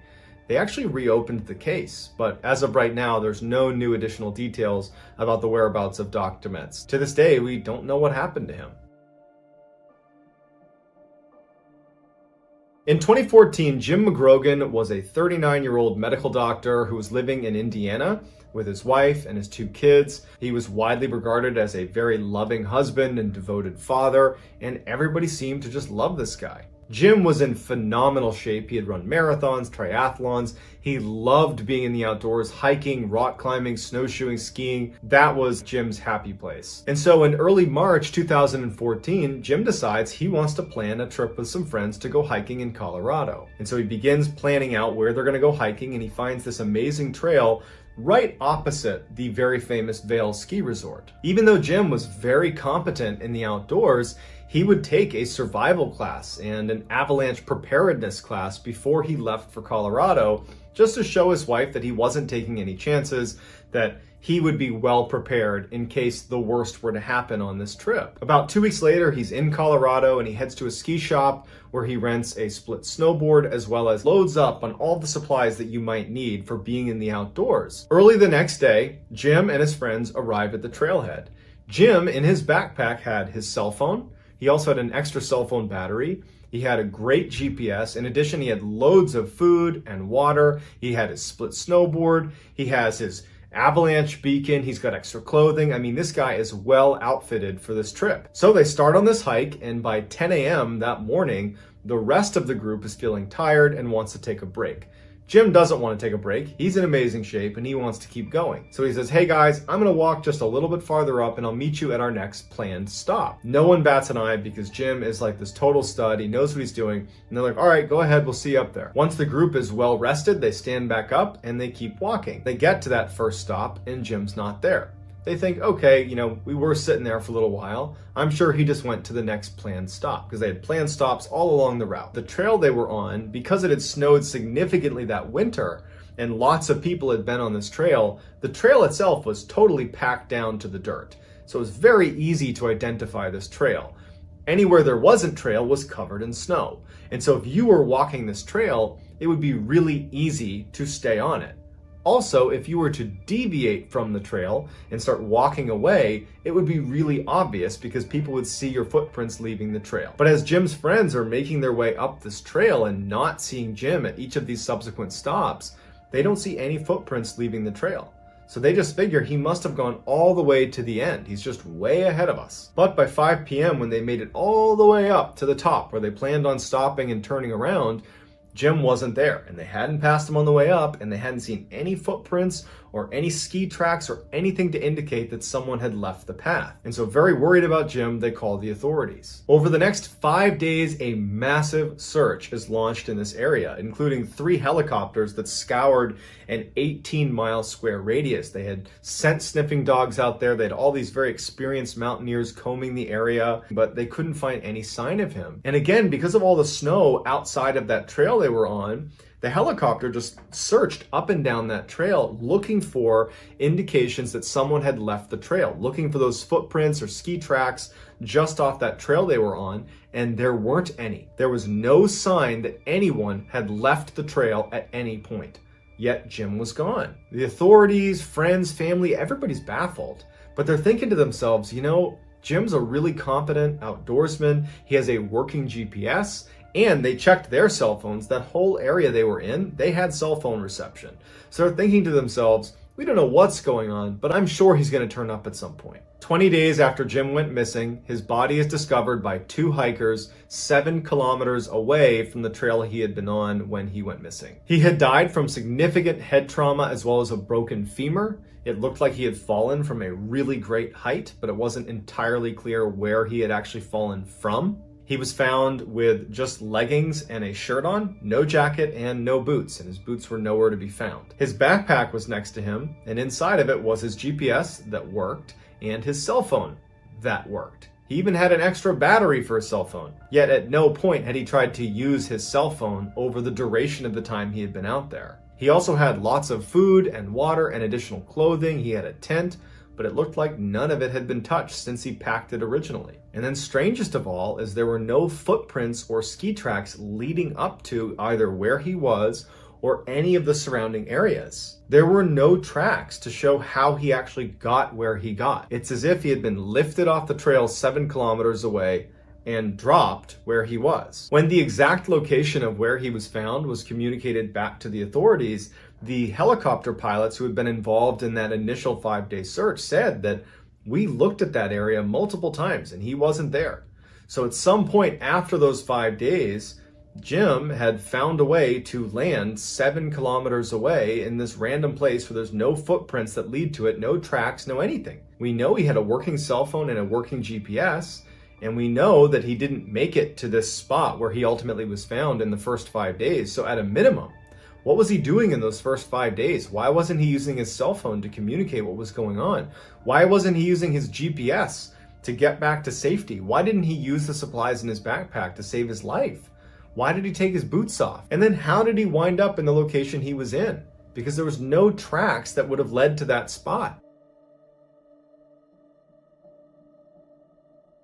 they actually reopened the case. But as of right now, there's no new additional details about the whereabouts of Doc Demetz. To this day, we don't know what happened to him. In 2014, Jim McGrogan was a 39-year-old medical doctor who was living in Indiana with his wife and his 2 kids. He was widely regarded as a very loving husband and devoted father, and everybody seemed to just love this guy. Jim was in phenomenal shape. He had run marathons, triathlons. He loved being in the outdoors, hiking, rock climbing, snowshoeing, skiing. That was Jim's happy place. And so in early March 2014, Jim decides he wants to plan a trip with some friends to go hiking in Colorado. And so he begins planning out where they're going to go hiking, and he finds this amazing trail right opposite the very famous Vail ski resort. Even though Jim was very competent in the outdoors, he would take a survival class and an avalanche preparedness class before he left for Colorado, just to show his wife that he wasn't taking any chances, that he would be well prepared in case the worst were to happen on this trip. About 2 weeks later, he's in Colorado and he heads to a ski shop where he rents a split snowboard as well as loads up on all the supplies that you might need for being in the outdoors. Early the next day, Jim and his friends arrived at the trailhead. Jim, in his backpack, had his cell phone, He also had an extra cell phone battery. He had a great GPS. In addition, he had loads of food and water. He had his split snowboard. He has his avalanche beacon. He's got extra clothing. I mean, this guy is well outfitted for this trip. So they start on this hike, and by 10 a.m. that morning, the rest of the group is feeling tired and wants to take a break. Jim doesn't want to take a break. He's in amazing shape and he wants to keep going. So he says, hey guys, I'm going to walk just a little bit farther up and I'll meet you at our next planned stop. No one bats an eye because Jim is like this total stud. He knows what he's doing. And they're like, all right, go ahead. We'll see you up there. Once the group is well rested, they stand back up and they keep walking. They get to that first stop and Jim's not there. They think, okay, we were sitting there for a little while. I'm sure he just went to the next planned stop because they had planned stops all along the route. The trail they were on, because it had snowed significantly that winter and lots of people had been on this trail, the trail itself was totally packed down to the dirt. So it was very easy to identify this trail. Anywhere there wasn't trail was covered in snow. And so if you were walking this trail, it would be really easy to stay on it. Also, if you were to deviate from the trail and start walking away, it would be really obvious because people would see your footprints leaving the trail. But as Jim's friends are making their way up this trail and not seeing Jim at each of these subsequent stops, they don't see any footprints leaving the trail. So they just figure he must have gone all the way to the end. He's just way ahead of us. But by 5 p.m., when they made it all the way up to the top where they planned on stopping and turning around, Jim wasn't there, and they hadn't passed him on the way up, and they hadn't seen any footprints or any ski tracks or anything to indicate that someone had left the path. And so very worried about Jim, they called the authorities. Over the next 5 days, a massive search is launched in this area, including 3 helicopters that scoured an 18-mile square radius. They had scent sniffing dogs out there. They had all these very experienced mountaineers combing the area, but they couldn't find any sign of him. And again, because of all the snow outside of that trail they were on, the helicopter just searched up and down that trail looking for indications that someone had left the trail, looking for those footprints or ski tracks just off that trail they were on, and there weren't any. There was no sign that anyone had left the trail at any point. Yet Jim was gone. The authorities, friends, family, everybody's baffled, but they're thinking to themselves, Jim's a really competent outdoorsman. He has a working GPS. And they checked their cell phones. That whole area they were in, they had cell phone reception. So they're thinking to themselves, we don't know what's going on, but I'm sure he's going to turn up at some point. 20 days after Jim went missing, his body is discovered by 2 hikers 7 kilometers away from the trail he had been on when he went missing. He had died from significant head trauma as well as a broken femur. It looked like he had fallen from a really great height, but it wasn't entirely clear where he had actually fallen from. He was found with just leggings and a shirt on, no jacket and no boots, and his boots were nowhere to be found. His backpack was next to him, and inside of it was his GPS that worked and his cell phone that worked. He even had an extra battery for his cell phone. Yet at no point had he tried to use his cell phone over the duration of the time he had been out there. He also had lots of food and water and additional clothing. He had a tent, but it looked like none of it had been touched since he packed it originally. And then strangest of all is there were no footprints or ski tracks leading up to either where he was or any of the surrounding areas. There were no tracks to show how he actually got where he got. It's as if he had been lifted off the trail 7 kilometers away and dropped where he was. When the exact location of where he was found was communicated back to the authorities, the helicopter pilots who had been involved in that initial 5-day search said that we looked at that area multiple times and he wasn't there. So at some point after those 5 days, Jim had found a way to land 7 kilometers away in this random place where there's no footprints that lead to it, no tracks, no anything. We know he had a working cell phone and a working GPS, and we know that he didn't make it to this spot where he ultimately was found in the first 5 days. So at a minimum, what was he doing in those first 5 days? Why wasn't he using his cell phone to communicate what was going on? Why wasn't he using his GPS to get back to safety? Why didn't he use the supplies in his backpack to save his life? Why did he take his boots off? And then how did he wind up in the location he was in? Because there was no tracks that would have led to that spot.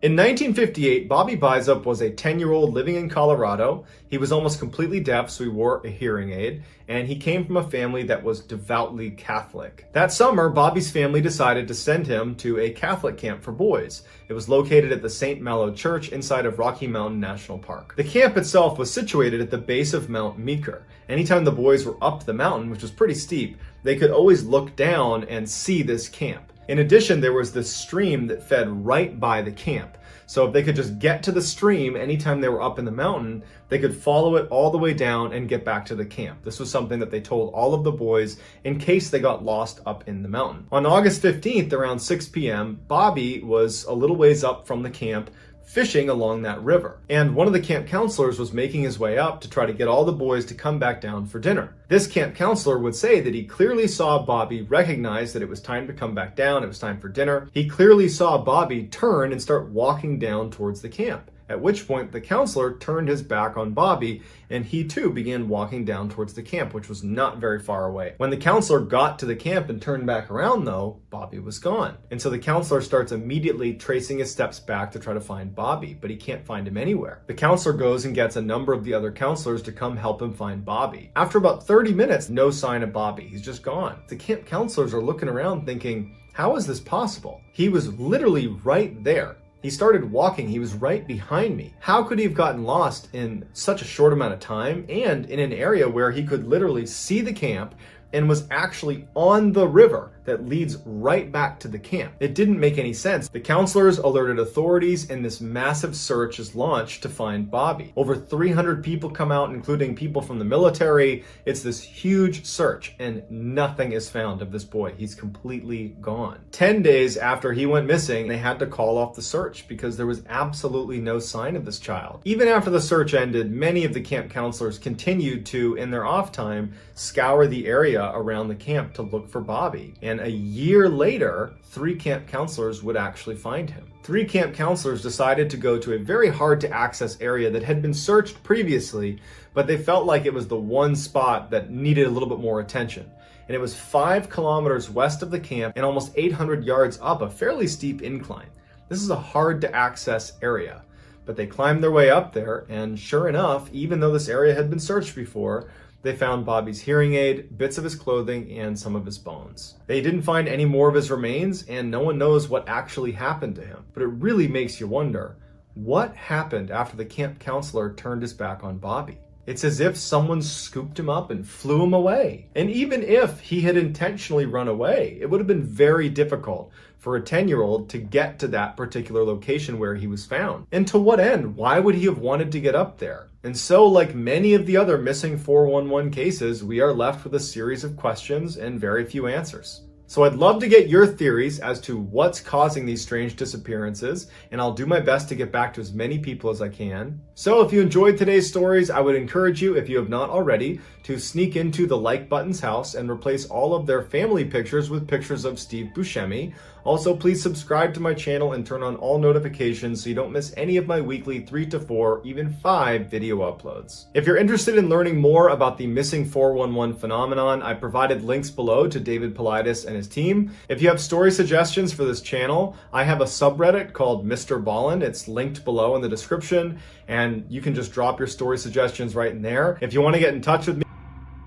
In 1958, Bobby Bisup was a 10-year-old living in Colorado. He was almost completely deaf, so he wore a hearing aid, and he came from a family that was devoutly Catholic. That summer, Bobby's family decided to send him to a Catholic camp for boys. It was located at the St. Malo Church inside of Rocky Mountain National Park. The camp itself was situated at the base of Mount Meeker. Anytime the boys were up the mountain, which was pretty steep, they could always look down and see this camp. In addition, there was this stream that fed right by the camp. So if they could just get to the stream anytime they were up in the mountain, they could follow it all the way down and get back to the camp. This was something that they told all of the boys in case they got lost up in the mountain. On August 15th, around 6 p.m., Bobby was a little ways up from the camp fishing along that river. And one of the camp counselors was making his way up to try to get all the boys to come back down for dinner. This camp counselor would say that he clearly saw Bobby recognize that it was time to come back down, it was time for dinner. He clearly saw Bobby turn and start walking down towards the camp. At which point the counselor turned his back on Bobby and he too began walking down towards the camp, which was not very far away. When the counselor got to the camp and turned back around though, Bobby was gone. And so the counselor starts immediately tracing his steps back to try to find Bobby, but he can't find him anywhere. The counselor goes and gets a number of the other counselors to come help him find Bobby. After about 30 minutes, no sign of Bobby. He's just gone. The camp counselors are looking around thinking, how is this possible? He was literally right there. He started walking, he was right behind me. How could he have gotten lost in such a short amount of time and in an area where he could literally see the camp and was actually on the river that leads right back to the camp? It didn't make any sense. The counselors alerted authorities and this massive search is launched to find Bobby. Over 300 people come out, including people from the military. It's this huge search and nothing is found of this boy. He's completely gone. 10 days after he went missing, they had to call off the search because there was absolutely no sign of this child. Even after the search ended, many of the camp counselors continued to, in their off time, scour the area around the camp to look for Bobby. And a year later, 3 camp counselors would actually find him. 3 camp counselors decided to go to a very hard to access area that had been searched previously, but they felt like it was the one spot that needed a little bit more attention. And it was 5 kilometers west of the camp and almost 800 yards up a fairly steep incline. This is a hard to access area, but they climbed their way up there, and sure enough, even though this area had been searched before, they found Bobby's hearing aid, bits of his clothing, and some of his bones. They didn't find any more of his remains, and no one knows what actually happened to him. But it really makes you wonder, what happened after the camp counselor turned his back on Bobby? It's as if someone scooped him up and flew him away. And even if he had intentionally run away, it would have been very difficult for a 10-year-old to get to that particular location where he was found. And to what end? Why would he have wanted to get up there? And so, like many of the other missing 411 cases, we are left with a series of questions and very few answers. So I'd love to get your theories as to what's causing these strange disappearances, and I'll do my best to get back to as many people as I can. So if you enjoyed today's stories, I would encourage you, if you have not already, to sneak into the Like Button's house and replace all of their family pictures with pictures of Steve Buscemi. Also, please subscribe to my channel and turn on all notifications so you don't miss any of my weekly 3 to 4, even 5 video uploads. If you're interested in learning more about the missing 411 phenomenon, I provided links below to David Paulides and his team. If you have story suggestions for this channel, I have a subreddit called MrBallen. It's linked below in the description, and you can just drop your story suggestions right in there. If you want to get in touch with me,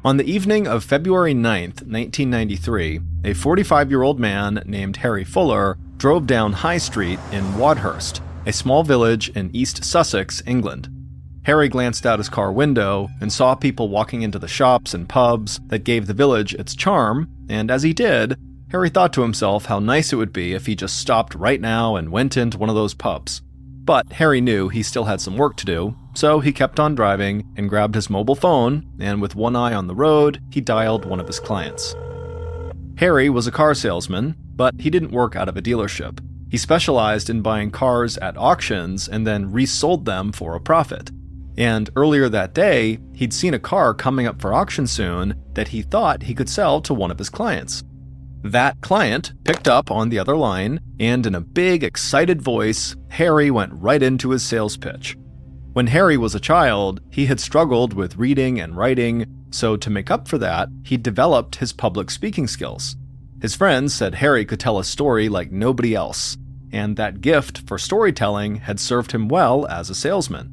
on the evening of February 9th, 1993, a 45-year-old man named Harry Fuller drove down High Street in Wadhurst, a small village in East Sussex, England. Harry glanced out his car window and saw people walking into the shops and pubs that gave the village its charm, and as he did, Harry thought to himself how nice it would be if he just stopped right now and went into one of those pubs. But Harry knew he still had some work to do, so he kept on driving and grabbed his mobile phone, and with one eye on the road, he dialed one of his clients. Harry was a car salesman, but he didn't work out of a dealership. He specialized in buying cars at auctions and then resold them for a profit. And earlier that day, he'd seen a car coming up for auction soon that he thought he could sell to one of his clients. That client picked up on the other line, and in a big, excited voice, Harry went right into his sales pitch. When Harry was a child, he had struggled with reading and writing, so to make up for that, he developed his public speaking skills. His friends said Harry could tell a story like nobody else, and that gift for storytelling had served him well as a salesman.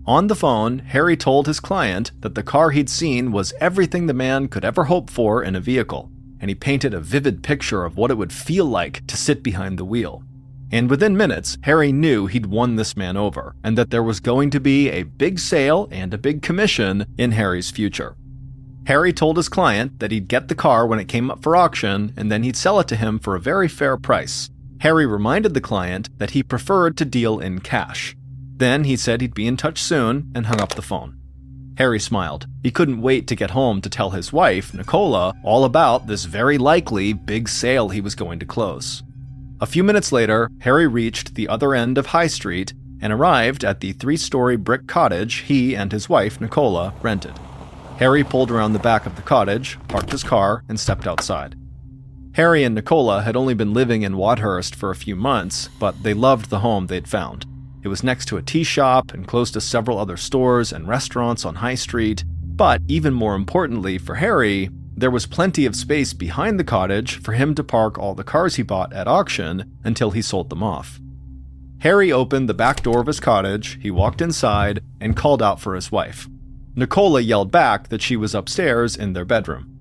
On the phone, Harry told his client that the car he'd seen was everything the man could ever hope for in a vehicle, and he painted a vivid picture of what it would feel like to sit behind the wheel. And within minutes, Harry knew he'd won this man over, and that there was going to be a big sale and a big commission in Harry's future. Harry told his client that he'd get the car when it came up for auction, and then he'd sell it to him for a very fair price. Harry reminded the client that he preferred to deal in cash. Then he said he'd be in touch soon and hung up the phone. Harry smiled. He couldn't wait to get home to tell his wife, Nicola, all about this very likely big sale he was going to close. A few minutes later, Harry reached the other end of High Street and arrived at the 3-story brick cottage he and his wife, Nicola, rented. Harry pulled around the back of the cottage, parked his car, and stepped outside. Harry and Nicola had only been living in Wadhurst for a few months, but they loved the home they'd found. It was next to a tea shop and close to several other stores and restaurants on High Street, but even more importantly for Harry, there was plenty of space behind the cottage for him to park all the cars he bought at auction until he sold them off. Harry opened the back door of his cottage, he walked inside, and called out for his wife. Nicola yelled back that she was upstairs in their bedroom.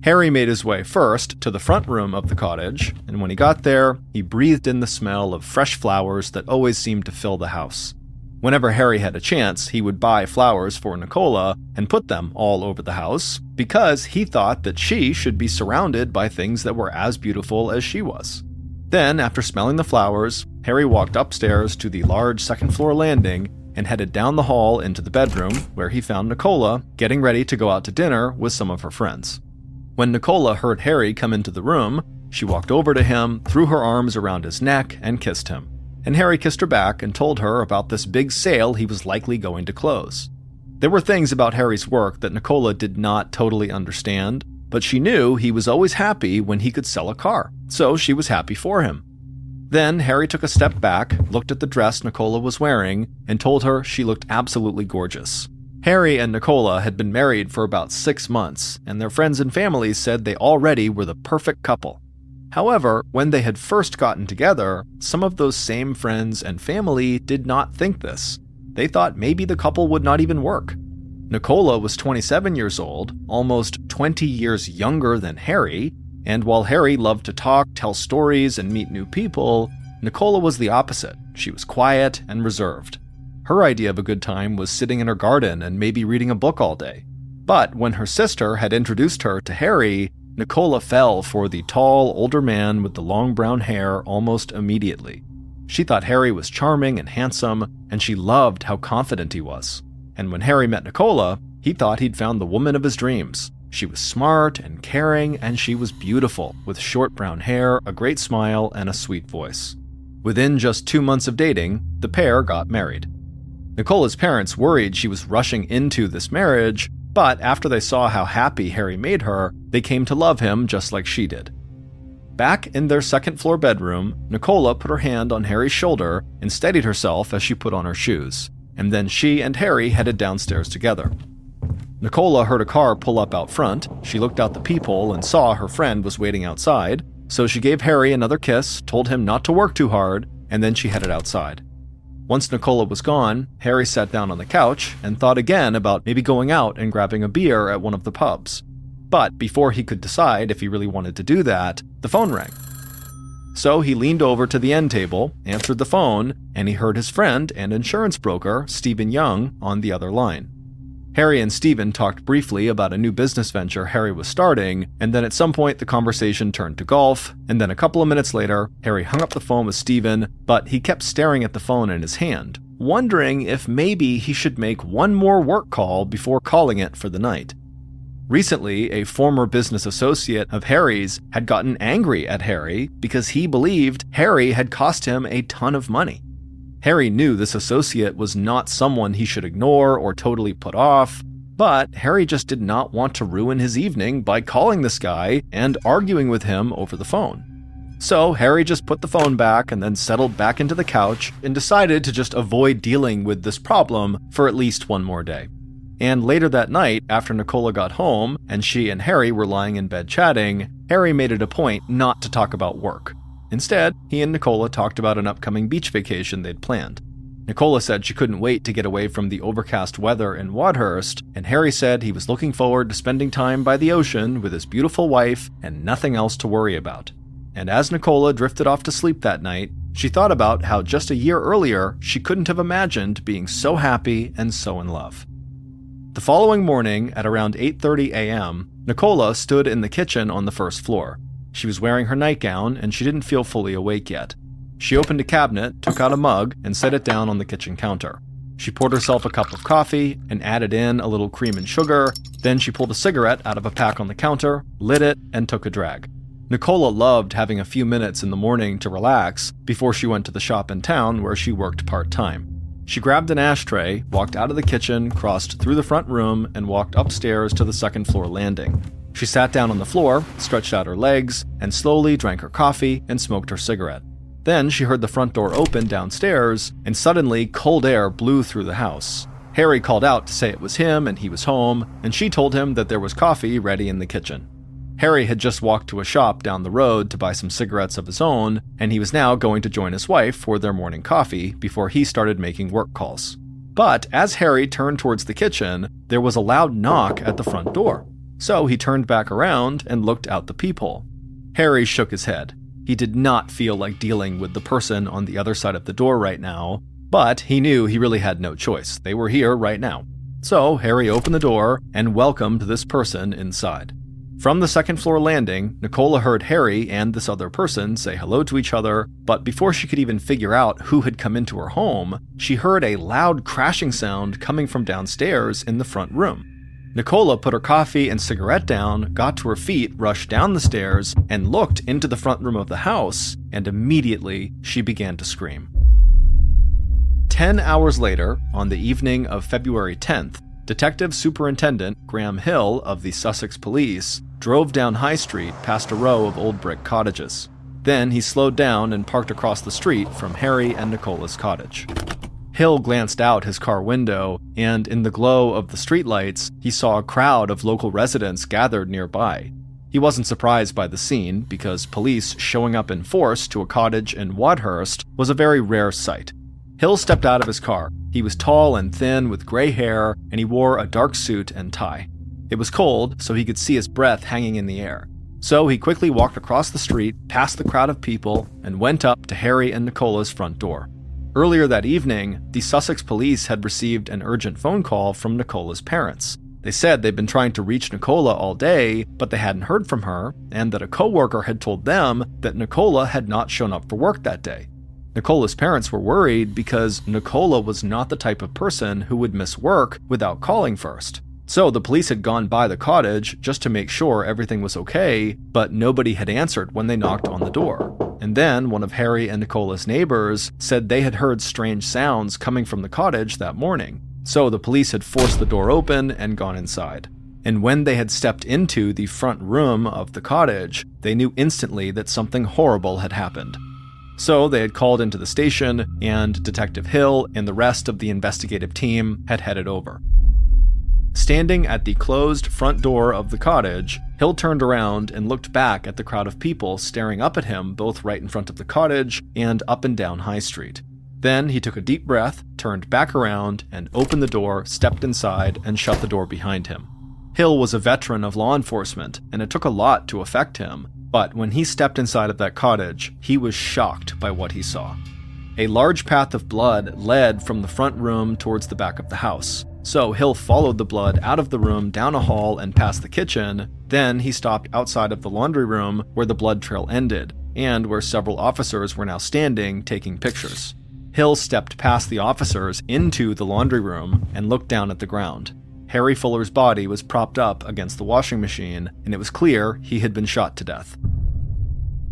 Harry made his way first to the front room of the cottage, and when he got there, he breathed in the smell of fresh flowers that always seemed to fill the house. Whenever Harry had a chance, he would buy flowers for Nicola and put them all over the house, because he thought that she should be surrounded by things that were as beautiful as she was. Then, after smelling the flowers, Harry walked upstairs to the large second-floor landing and headed down the hall into the bedroom, where he found Nicola getting ready to go out to dinner with some of her friends. When Nicola heard Harry come into the room, she walked over to him, threw her arms around his neck, and kissed him. And Harry kissed her back and told her about this big sale he was likely going to close. There were things about Harry's work that Nicola did not totally understand, but she knew he was always happy when he could sell a car, so she was happy for him. Then Harry took a step back, looked at the dress Nicola was wearing, and told her she looked absolutely gorgeous. Harry and Nicola had been married for about 6 months, and their friends and families said they already were the perfect couple. However, when they had first gotten together, some of those same friends and family did not think this. They thought maybe the couple would not even work. Nicola was 27 years old, almost 20 years younger than Harry, and while Harry loved to talk, tell stories, and meet new people, Nicola was the opposite. She was quiet and reserved. Her idea of a good time was sitting in her garden and maybe reading a book all day. But when her sister had introduced her to Harry, Nicola fell for the tall, older man with the long brown hair almost immediately. She thought Harry was charming and handsome, and she loved how confident he was. And when Harry met Nicola, he thought he'd found the woman of his dreams. She was smart and caring, and she was beautiful, with short brown hair, a great smile, and a sweet voice. Within just 2 months of dating, the pair got married. Nicola's parents worried she was rushing into this marriage, but after they saw how happy Harry made her, they came to love him just like she did. Back in their second-floor bedroom, Nicola put her hand on Harry's shoulder and steadied herself as she put on her shoes, and then she and Harry headed downstairs together. Nicola heard a car pull up out front. She looked out the peephole and saw her friend was waiting outside, so she gave Harry another kiss, told him not to work too hard, and then she headed outside. Once Nicola was gone, Harry sat down on the couch and thought again about maybe going out and grabbing a beer at one of the pubs. But before he could decide if he really wanted to do that, the phone rang. So he leaned over to the end table, answered the phone, and he heard his friend and insurance broker, Stephen Young, on the other line. Harry and Stephen talked briefly about a new business venture Harry was starting, and then at some point the conversation turned to golf, and then a couple of minutes later, Harry hung up the phone with Stephen, but he kept staring at the phone in his hand, wondering if maybe he should make one more work call before calling it for the night. Recently, a former business associate of Harry's had gotten angry at Harry because he believed Harry had cost him a ton of money. Harry knew this associate was not someone he should ignore or totally put off, but Harry just did not want to ruin his evening by calling this guy and arguing with him over the phone. So Harry just put the phone back and then settled back into the couch and decided to just avoid dealing with this problem for at least one more day. And later that night, after Nicola got home and she and Harry were lying in bed chatting, Harry made it a point not to talk about work. Instead, he and Nicola talked about an upcoming beach vacation they'd planned. Nicola said she couldn't wait to get away from the overcast weather in Wadhurst, and Harry said he was looking forward to spending time by the ocean with his beautiful wife and nothing else to worry about. And as Nicola drifted off to sleep that night, she thought about how just a year earlier she couldn't have imagined being so happy and so in love. The following morning, at around 8:30 a.m., Nicola stood in the kitchen on the first floor. She was wearing her nightgown, and she didn't feel fully awake yet. She opened a cabinet, took out a mug, and set it down on the kitchen counter. She poured herself a cup of coffee and added in a little cream and sugar. Then she pulled a cigarette out of a pack on the counter, lit it, and took a drag. Nicola loved having a few minutes in the morning to relax before she went to the shop in town where she worked part-time. She grabbed an ashtray, walked out of the kitchen, crossed through the front room, and walked upstairs to the second-floor landing. She sat down on the floor, stretched out her legs, and slowly drank her coffee and smoked her cigarette. Then she heard the front door open downstairs, and suddenly cold air blew through the house. Harry called out to say it was him and he was home, and she told him that there was coffee ready in the kitchen. Harry had just walked to a shop down the road to buy some cigarettes of his own, and he was now going to join his wife for their morning coffee before he started making work calls. But as Harry turned towards the kitchen, there was a loud knock at the front door. So he turned back around and looked out the peephole. Harry shook his head. He did not feel like dealing with the person on the other side of the door right now, but he knew he really had no choice. They were here right now. So Harry opened the door and welcomed this person inside. From the second-floor landing, Nicola heard Harry and this other person say hello to each other, but before she could even figure out who had come into her home, she heard a loud crashing sound coming from downstairs in the front room. Nicola put her coffee and cigarette down, got to her feet, rushed down the stairs, and looked into the front room of the house, and immediately she began to scream. 10 hours later, on the evening of February 10th, Detective Superintendent Graham Hill of the Sussex Police drove down High Street past a row of old brick cottages. Then he slowed down and parked across the street from Harry and Nicola's cottage. Hill glanced out his car window, and in the glow of the streetlights, he saw a crowd of local residents gathered nearby. He wasn't surprised by the scene, because police showing up in force to a cottage in Wadhurst was a very rare sight. Hill stepped out of his car. He was tall and thin with gray hair, and he wore a dark suit and tie. It was cold, so he could see his breath hanging in the air. So he quickly walked across the street, past the crowd of people, and went up to Harry and Nicola's front door. Earlier that evening, the Sussex police had received an urgent phone call from Nicola's parents. They said they'd been trying to reach Nicola all day, but they hadn't heard from her, and that a coworker had told them that Nicola had not shown up for work that day. Nicola's parents were worried because Nicola was not the type of person who would miss work without calling first. So the police had gone by the cottage just to make sure everything was okay, but nobody had answered when they knocked on the door. And then one of Harry and Nicola's neighbors said they had heard strange sounds coming from the cottage that morning. So the police had forced the door open and gone inside. And when they had stepped into the front room of the cottage, they knew instantly that something horrible had happened. So they had called into the station, and Detective Hill and the rest of the investigative team had headed over. Standing at the closed front door of the cottage, Hill turned around and looked back at the crowd of people staring up at him both right in front of the cottage and up and down High Street. Then he took a deep breath, turned back around, and opened the door, stepped inside, and shut the door behind him. Hill was a veteran of law enforcement, and it took a lot to affect him, but when he stepped inside of that cottage, he was shocked by what he saw. A large path of blood led from the front room towards the back of the house. So Hill followed the blood out of the room, down a hall, and past the kitchen. Then he stopped outside of the laundry room where the blood trail ended, and where several officers were now standing taking pictures. Hill stepped past the officers into the laundry room and looked down at the ground. Harry Fuller's body was propped up against the washing machine, and it was clear he had been shot to death.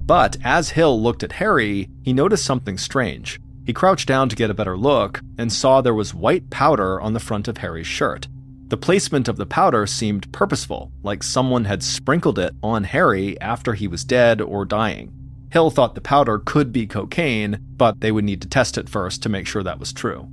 But as Hill looked at Harry, he noticed something strange. He crouched down to get a better look and saw there was white powder on the front of Harry's shirt. The placement of the powder seemed purposeful, like someone had sprinkled it on Harry after he was dead or dying. Hill thought the powder could be cocaine, but they would need to test it first to make sure that was true.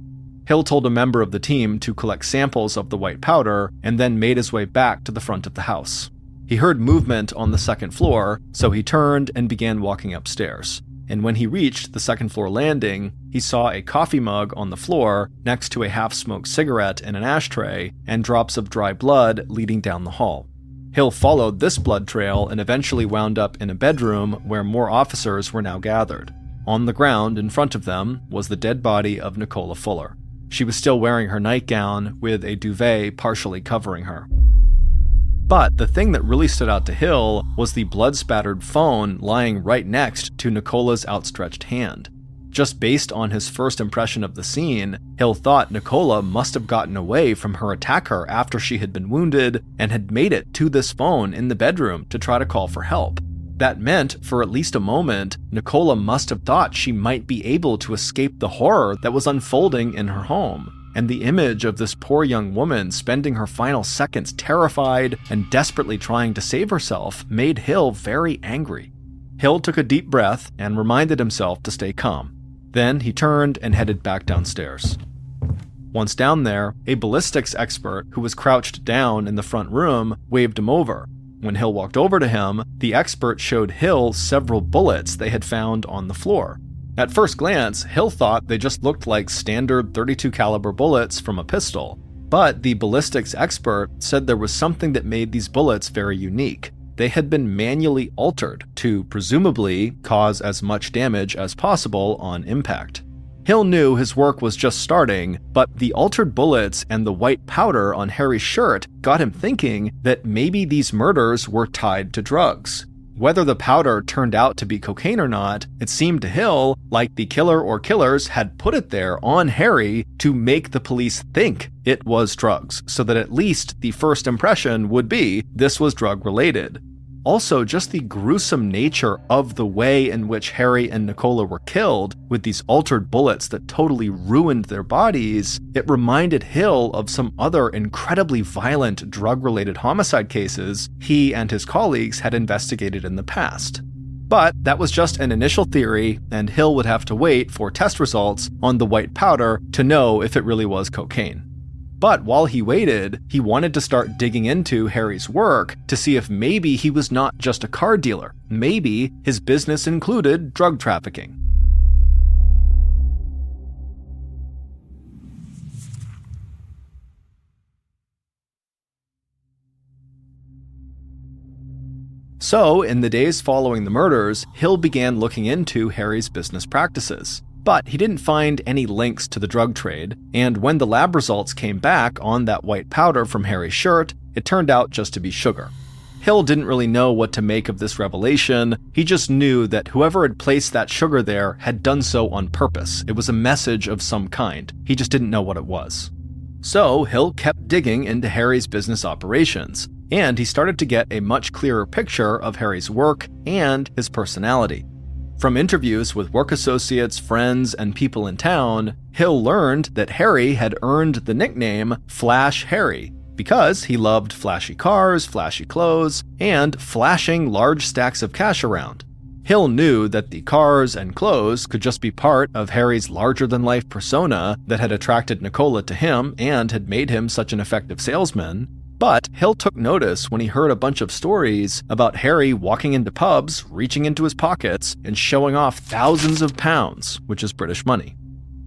Hill told a member of the team to collect samples of the white powder and then made his way back to the front of the house. He heard movement on the second floor, so he turned and began walking upstairs. and when he reached the second-floor landing, he saw a coffee mug on the floor next to a half-smoked cigarette in an ashtray and drops of dry blood leading down the hall. Hill followed this blood trail and eventually wound up in a bedroom where more officers were now gathered. On the ground in front of them was the dead body of Nicola Fuller. She was still wearing her nightgown with a duvet partially covering her. But the thing that really stood out to Hill was the blood-spattered phone lying right next to Nicola's outstretched hand. Just based on his first impression of the scene, Hill thought Nicola must have gotten away from her attacker after she had been wounded and had made it to this phone in the bedroom to try to call for help. That meant, for at least a moment, Nicola must have thought she might be able to escape the horror that was unfolding in her home. And the image of this poor young woman spending her final seconds terrified and desperately trying to save herself made Hill very angry. Hill took a deep breath and reminded himself to stay calm. Then he turned and headed back downstairs. Once down there, a ballistics expert who was crouched down in the front room waved him over. When Hill walked over to him, the expert showed Hill several bullets they had found on the floor. At first glance, Hill thought they just looked like standard .32 caliber bullets from a pistol, but the ballistics expert said there was something that made these bullets very unique. They had been manually altered to presumably cause as much damage as possible on impact. Hill knew his work was just starting, but the altered bullets and the white powder on Harry's shirt got him thinking that maybe these murders were tied to drugs. Whether the powder turned out to be cocaine or not, it seemed to Hill like the killer or killers had put it there on Harry to make the police think it was drugs, so that at least the first impression would be this was drug-related. Also, just the gruesome nature of the way in which Harry and Nicola were killed, with these altered bullets that totally ruined their bodies, it reminded Hill of some other incredibly violent drug-related homicide cases he and his colleagues had investigated in the past. But that was just an initial theory, and Hill would have to wait for test results on the white powder to know if it really was cocaine. But while he waited, he wanted to start digging into Harry's work to see if maybe he was not just a car dealer. Maybe his business included drug trafficking. So, in the days following the murders, Hill began looking into Harry's business practices. But he didn't find any links to the drug trade, and when the lab results came back on that white powder from Harry's shirt, it turned out just to be sugar. Hill didn't really know what to make of this revelation. He just knew that whoever had placed that sugar there had done so on purpose. It was a message of some kind. He just didn't know what it was. So Hill kept digging into Harry's business operations, and he started to get a much clearer picture of Harry's work and his personality. From interviews with work associates, friends, and people in town, Hill learned that Harry had earned the nickname Flash Harry because he loved flashy cars, flashy clothes, and flashing large stacks of cash around. Hill knew that the cars and clothes could just be part of Harry's larger-than-life persona that had attracted Nicola to him and had made him such an effective salesman. But Hill took notice when he heard a bunch of stories about Harry walking into pubs, reaching into his pockets, and showing off thousands of pounds, which is British money.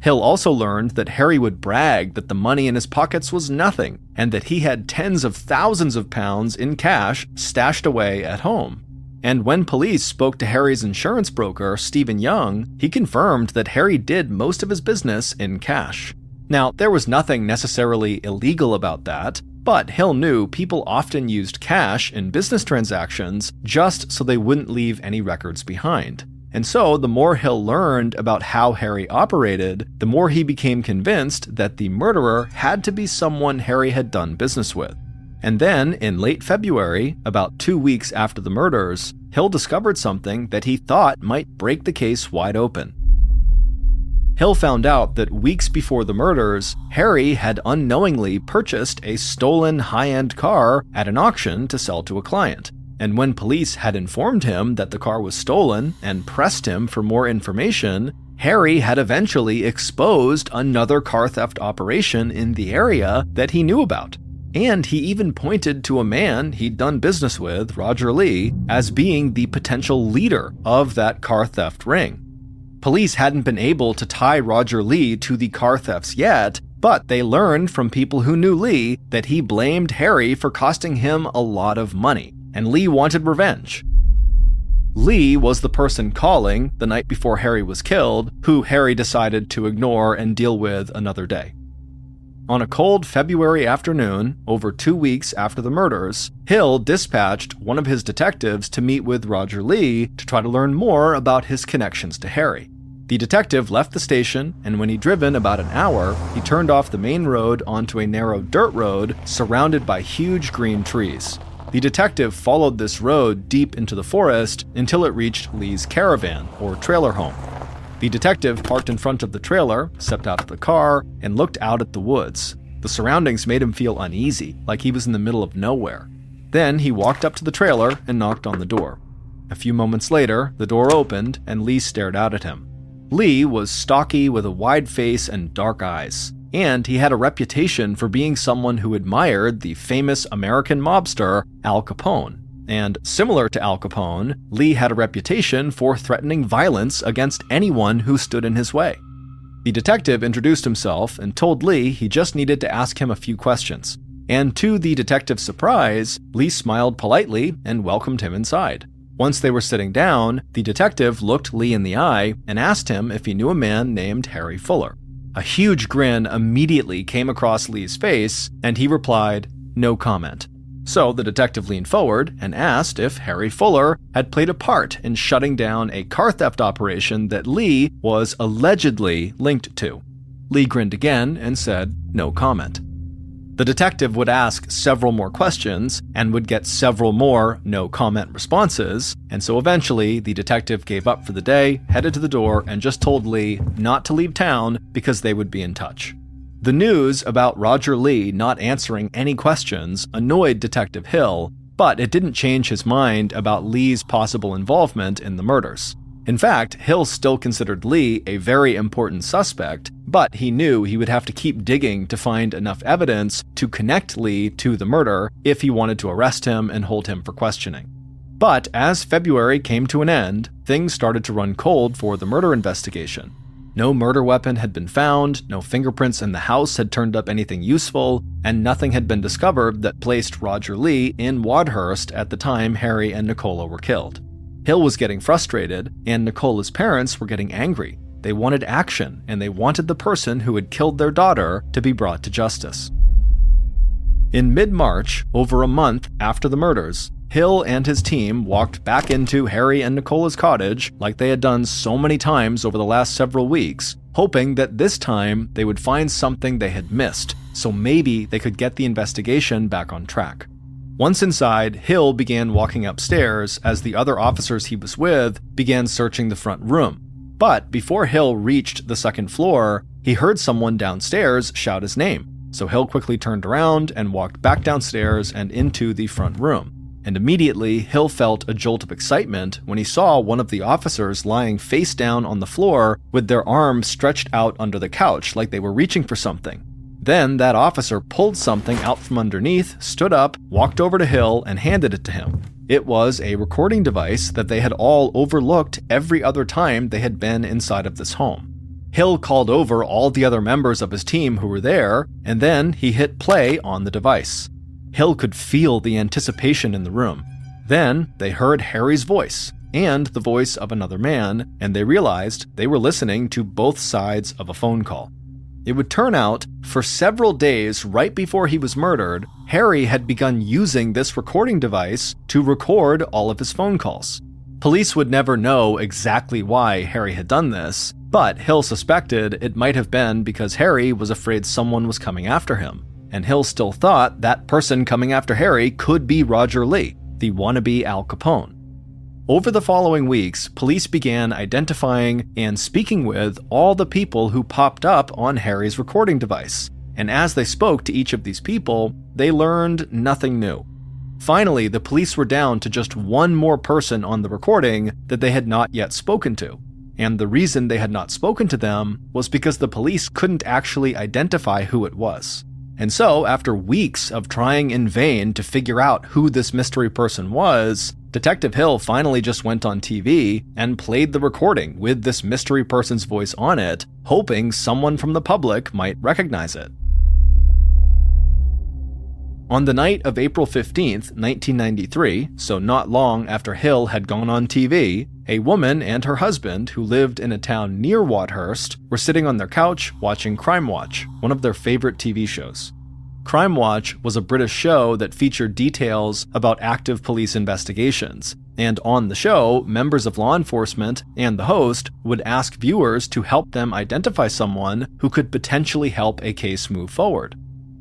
Hill also learned that Harry would brag that the money in his pockets was nothing, and that he had tens of thousands of pounds in cash stashed away at home. And when police spoke to Harry's insurance broker, Stephen Young, he confirmed that Harry did most of his business in cash. Now, there was nothing necessarily illegal about that, but Hill knew people often used cash in business transactions just so they wouldn't leave any records behind. And so, the more Hill learned about how Harry operated, the more he became convinced that the murderer had to be someone Harry had done business with. And then, in late February, about 2 weeks after the murders, Hill discovered something that he thought might break the case wide open. Hill found out that weeks before the murders, Harry had unknowingly purchased a stolen high-end car at an auction to sell to a client. And when police had informed him that the car was stolen and pressed him for more information, Harry had eventually exposed another car theft operation in the area that he knew about. And he even pointed to a man he'd done business with, Roger Lee, as being the potential leader of that car theft ring. Police hadn't been able to tie Roger Lee to the car thefts yet, but they learned from people who knew Lee that he blamed Harry for costing him a lot of money, and Lee wanted revenge. Lee was the person calling the night before Harry was killed, who Harry decided to ignore and deal with another day. On a cold February afternoon, over 2 weeks after the murders, Hill dispatched one of his detectives to meet with Roger Lee to try to learn more about his connections to Harry. The detective left the station, and when he'd driven about an hour, he turned off the main road onto a narrow dirt road surrounded by huge green trees. The detective followed this road deep into the forest until it reached Lee's caravan, or trailer home. The detective parked in front of the trailer, stepped out of the car, and looked out at the woods. The surroundings made him feel uneasy, like he was in the middle of nowhere. Then he walked up to the trailer and knocked on the door. A few moments later, the door opened and Lee stared out at him. Lee was stocky with a wide face and dark eyes, and he had a reputation for being someone who admired the famous American mobster Al Capone. And similar to Al Capone, Lee had a reputation for threatening violence against anyone who stood in his way. The detective introduced himself and told Lee he just needed to ask him a few questions. And to the detective's surprise, Lee smiled politely and welcomed him inside. Once they were sitting down, the detective looked Lee in the eye and asked him if he knew a man named Harry Fuller. A huge grin immediately came across Lee's face, and he replied, "No comment." So the detective leaned forward and asked if Harry Fuller had played a part in shutting down a car theft operation that Lee was allegedly linked to. Lee grinned again and said, "No comment." The detective would ask several more questions and would get several more no comment responses, and so eventually the detective gave up for the day, headed to the door, and just told Lee not to leave town because they would be in touch. The news about Roger Lee not answering any questions annoyed Detective Hill, but it didn't change his mind about Lee's possible involvement in the murders. In fact, Hill still considered Lee a very important suspect, but he knew he would have to keep digging to find enough evidence to connect Lee to the murder if he wanted to arrest him and hold him for questioning. But as February came to an end, things started to run cold for the murder investigation. No murder weapon had been found, no fingerprints in the house had turned up anything useful, and nothing had been discovered that placed Roger Lee in Wadhurst at the time Harry and Nicola were killed. Hill was getting frustrated, and Nicola's parents were getting angry. They wanted action, and they wanted the person who had killed their daughter to be brought to justice. In mid-March, over a month after the murders, Hill and his team walked back into Harry and Nicola's cottage like they had done so many times over the last several weeks, hoping that this time they would find something they had missed, so maybe they could get the investigation back on track. Once inside, Hill began walking upstairs as the other officers he was with began searching the front room. But before Hill reached the second floor, he heard someone downstairs shout his name. So Hill quickly turned around and walked back downstairs and into the front room. And immediately, Hill felt a jolt of excitement when he saw one of the officers lying face down on the floor with their arms stretched out under the couch like they were reaching for something. Then that officer pulled something out from underneath, stood up, walked over to Hill, and handed it to him. It was a recording device that they had all overlooked every other time they had been inside of this home. Hill called over all the other members of his team who were there, and then he hit play on the device. Hill could feel the anticipation in the room. Then they heard Harry's voice, and the voice of another man, and they realized they were listening to both sides of a phone call. It would turn out, for several days right before he was murdered, Harry had begun using this recording device to record all of his phone calls. Police would never know exactly why Harry had done this, but Hill suspected it might have been because Harry was afraid someone was coming after him. And Hill still thought that person coming after Harry could be Roger Lee, the wannabe Al Capone. Over the following weeks, police began identifying and speaking with all the people who popped up on Harry's recording device. And as they spoke to each of these people, they learned nothing new. Finally, the police were down to just one more person on the recording that they had not yet spoken to. And the reason they had not spoken to them was because the police couldn't actually identify who it was. And so, after weeks of trying in vain to figure out who this mystery person was, Detective Hill finally just went on TV and played the recording with this mystery person's voice on it, hoping someone from the public might recognize it. On the night of April 15th, 1993, so not long after Hill had gone on TV, a woman and her husband, who lived in a town near Wadhurst, were sitting on their couch watching Crime Watch, one of their favorite TV shows. Crime Watch was a British show that featured details about active police investigations, and on the show, members of law enforcement and the host would ask viewers to help them identify someone who could potentially help a case move forward.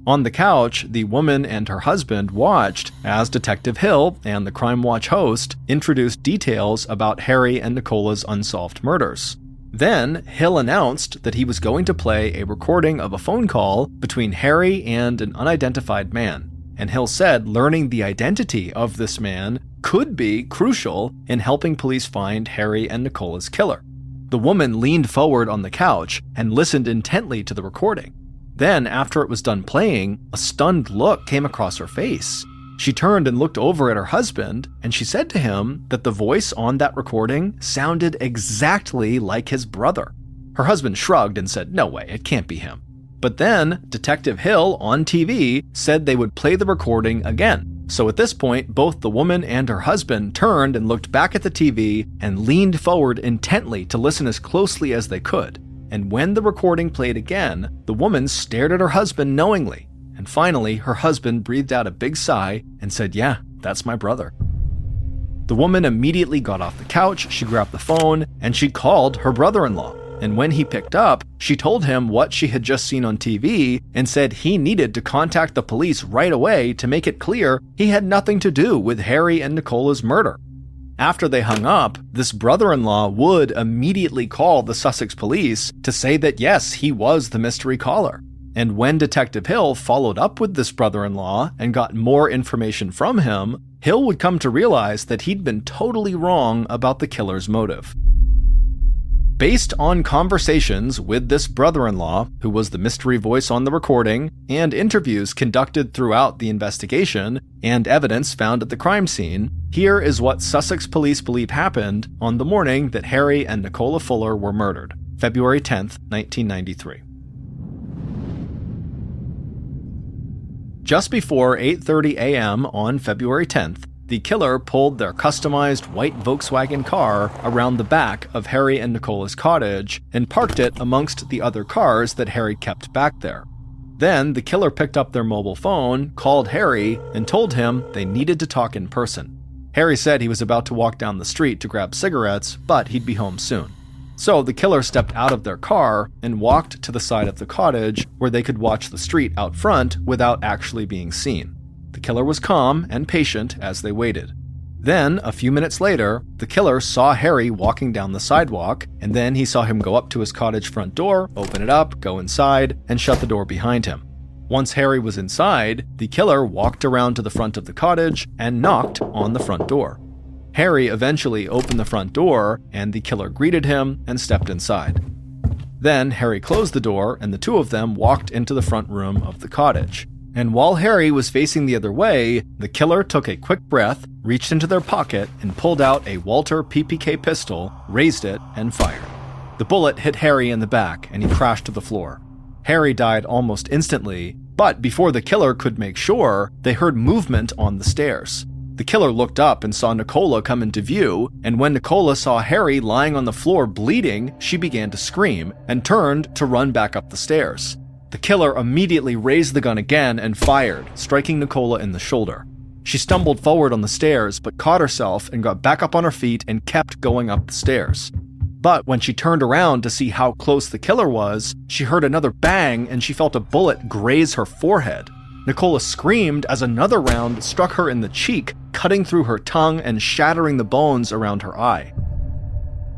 On the couch, the woman and her husband watched as Detective Hill and the Crime Watch host introduced details about Harry and Nicola's unsolved murders. Then, Hill announced that he was going to play a recording of a phone call between Harry and an unidentified man, and Hill said learning the identity of this man could be crucial in helping police find Harry and Nicola's killer. The woman leaned forward on the couch and listened intently to the recording. Then, after it was done playing, a stunned look came across her face. She turned and looked over at her husband, and she said to him that the voice on that recording sounded exactly like his brother. Her husband shrugged and said, "No way, it can't be him." But then, Detective Hill on TV said they would play the recording again. So at this point, both the woman and her husband turned and looked back at the TV and leaned forward intently to listen as closely as they could. And when the recording played again, the woman stared at her husband knowingly. And finally, her husband breathed out a big sigh and said, "Yeah, that's my brother." The woman immediately got off the couch, she grabbed the phone, and she called her brother-in-law. And when he picked up, she told him what she had just seen on TV and said he needed to contact the police right away to make it clear he had nothing to do with Harry and Nicola's murder. After they hung up, this brother-in-law would immediately call the Sussex police to say that yes, he was the mystery caller. And when Detective Hill followed up with this brother-in-law and got more information from him, Hill would come to realize that he'd been totally wrong about the killer's motive. Based on conversations with this brother-in-law, who was the mystery voice on the recording, and interviews conducted throughout the investigation, and evidence found at the crime scene, here is what Sussex police believe happened on the morning that Harry and Nicola Fuller were murdered, February 10th, 1993. Just before 8:30 a.m. on February 10th, the killer pulled their customized white Volkswagen car around the back of Harry and Nicola's cottage and parked it amongst the other cars that Harry kept back there. Then the killer picked up their mobile phone, called Harry, and told him they needed to talk in person. Harry said he was about to walk down the street to grab cigarettes, but he'd be home soon. So the killer stepped out of their car and walked to the side of the cottage where they could watch the street out front without actually being seen. The killer was calm and patient as they waited. Then, a few minutes later, the killer saw Harry walking down the sidewalk, and then he saw him go up to his cottage front door, open it up, go inside, and shut the door behind him. Once Harry was inside, the killer walked around to the front of the cottage and knocked on the front door. Harry eventually opened the front door, and the killer greeted him and stepped inside. Then Harry closed the door, and the two of them walked into the front room of the cottage. And while Harry was facing the other way, the killer took a quick breath, reached into their pocket, and pulled out a Walther PPK pistol, raised it, and fired. The bullet hit Harry in the back, and he crashed to the floor. Harry died almost instantly, but before the killer could make sure, they heard movement on the stairs. The killer looked up and saw Nicola come into view, and when Nicola saw Harry lying on the floor bleeding, she began to scream and turned to run back up the stairs. The killer immediately raised the gun again and fired, striking Nicola in the shoulder. She stumbled forward on the stairs, but caught herself and got back up on her feet and kept going up the stairs. But when she turned around to see how close the killer was, she heard another bang and she felt a bullet graze her forehead. Nicola screamed as another round struck her in the cheek, cutting through her tongue and shattering the bones around her eye.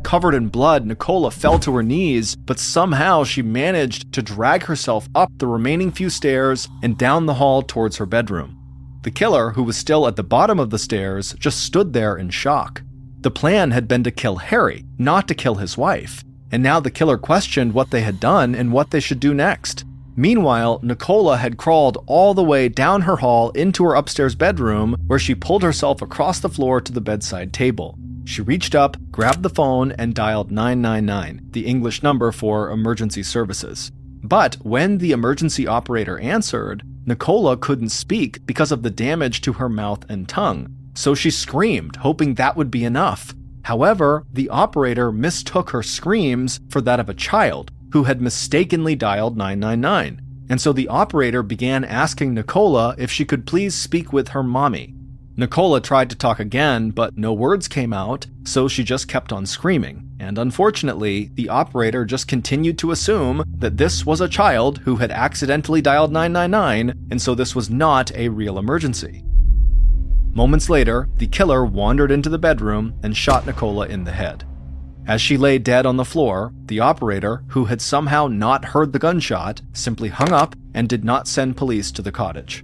Covered in blood, Nicola fell to her knees, but somehow she managed to drag herself up the remaining few stairs and down the hall towards her bedroom. The killer, who was still at the bottom of the stairs, just stood there in shock. The plan had been to kill Harry, not to kill his wife, and now the killer questioned what they had done and what they should do next. Meanwhile, Nicola had crawled all the way down her hall into her upstairs bedroom, where she pulled herself across the floor to the bedside table. She reached up, grabbed the phone, and dialed 999, the English number for emergency services. But when the emergency operator answered, Nicola couldn't speak because of the damage to her mouth and tongue, so she screamed, hoping that would be enough. However, the operator mistook her screams for that of a child who had mistakenly dialed 999, and so the operator began asking Nicola if she could please speak with her mommy. Nicola tried to talk again, but no words came out, so she just kept on screaming, and unfortunately, the operator just continued to assume that this was a child who had accidentally dialed 999, and so this was not a real emergency. Moments later, the killer wandered into the bedroom and shot Nicola in the head. As she lay dead on the floor, the operator, who had somehow not heard the gunshot, simply hung up and did not send police to the cottage.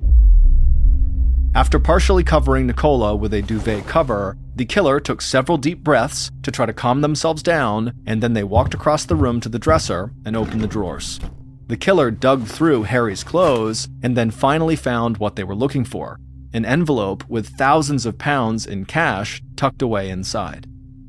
After partially covering Nicola with a duvet cover, the killer took several deep breaths to try to calm themselves down, and then they walked across the room to the dresser and opened the drawers. The killer dug through Harry's clothes and then finally found what they were looking for: an envelope with thousands of pounds in cash tucked away inside.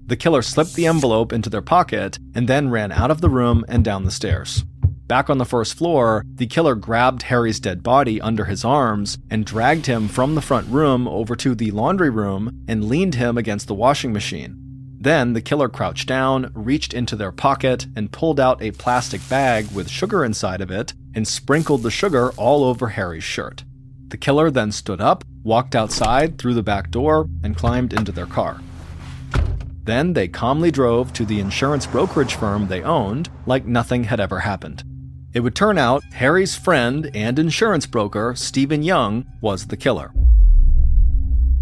The killer slipped the envelope into their pocket and then ran out of the room and down the stairs. Back on the first floor, the killer grabbed Harry's dead body under his arms and dragged him from the front room over to the laundry room and leaned him against the washing machine. Then the killer crouched down, reached into their pocket, and pulled out a plastic bag with sugar inside of it and sprinkled the sugar all over Harry's shirt. The killer then stood up, walked outside through the back door, and climbed into their car. Then they calmly drove to the insurance brokerage firm they owned like nothing had ever happened. It would turn out Harry's friend and insurance broker, Stephen Young, was the killer.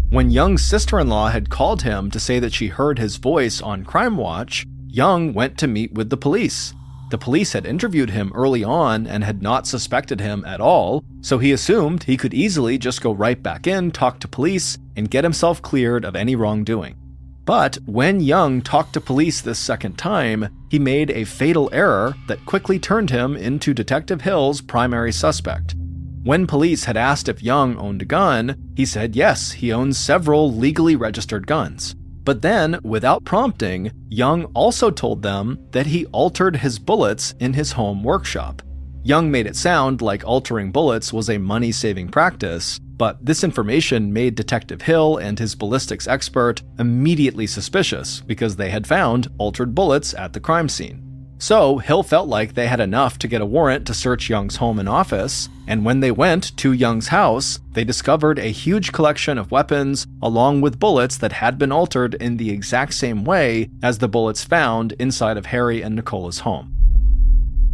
When Young's sister-in-law had called him to say that she heard his voice on Crime Watch, Young went to meet with the police. The police had interviewed him early on and had not suspected him at all, so he assumed he could easily just go right back in, talk to police, and get himself cleared of any wrongdoing. But when Young talked to police this second time, he made a fatal error that quickly turned him into Detective Hill's primary suspect. When police had asked if Young owned a gun, he said yes, he owns several legally registered guns. But then, without prompting, Young also told them that he altered his bullets in his home workshop. Young made it sound like altering bullets was a money-saving practice, but this information made Detective Hill and his ballistics expert immediately suspicious because they had found altered bullets at the crime scene. So Hill felt like they had enough to get a warrant to search Young's home and office, and when they went to Young's house, they discovered a huge collection of weapons along with bullets that had been altered in the exact same way as the bullets found inside of Harry and Nicola's home.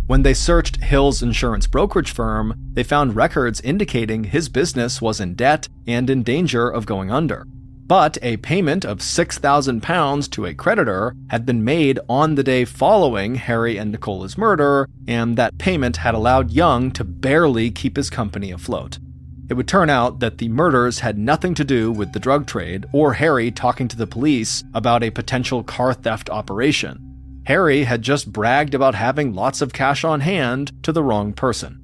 When they searched Hill's insurance brokerage firm, they found records indicating his business was in debt and in danger of going under. But a payment of £6,000 to a creditor had been made on the day following Harry and Nicola's murder, and that payment had allowed Young to barely keep his company afloat. It would turn out that the murders had nothing to do with the drug trade or Harry talking to the police about a potential car theft operation. Harry had just bragged about having lots of cash on hand to the wrong person.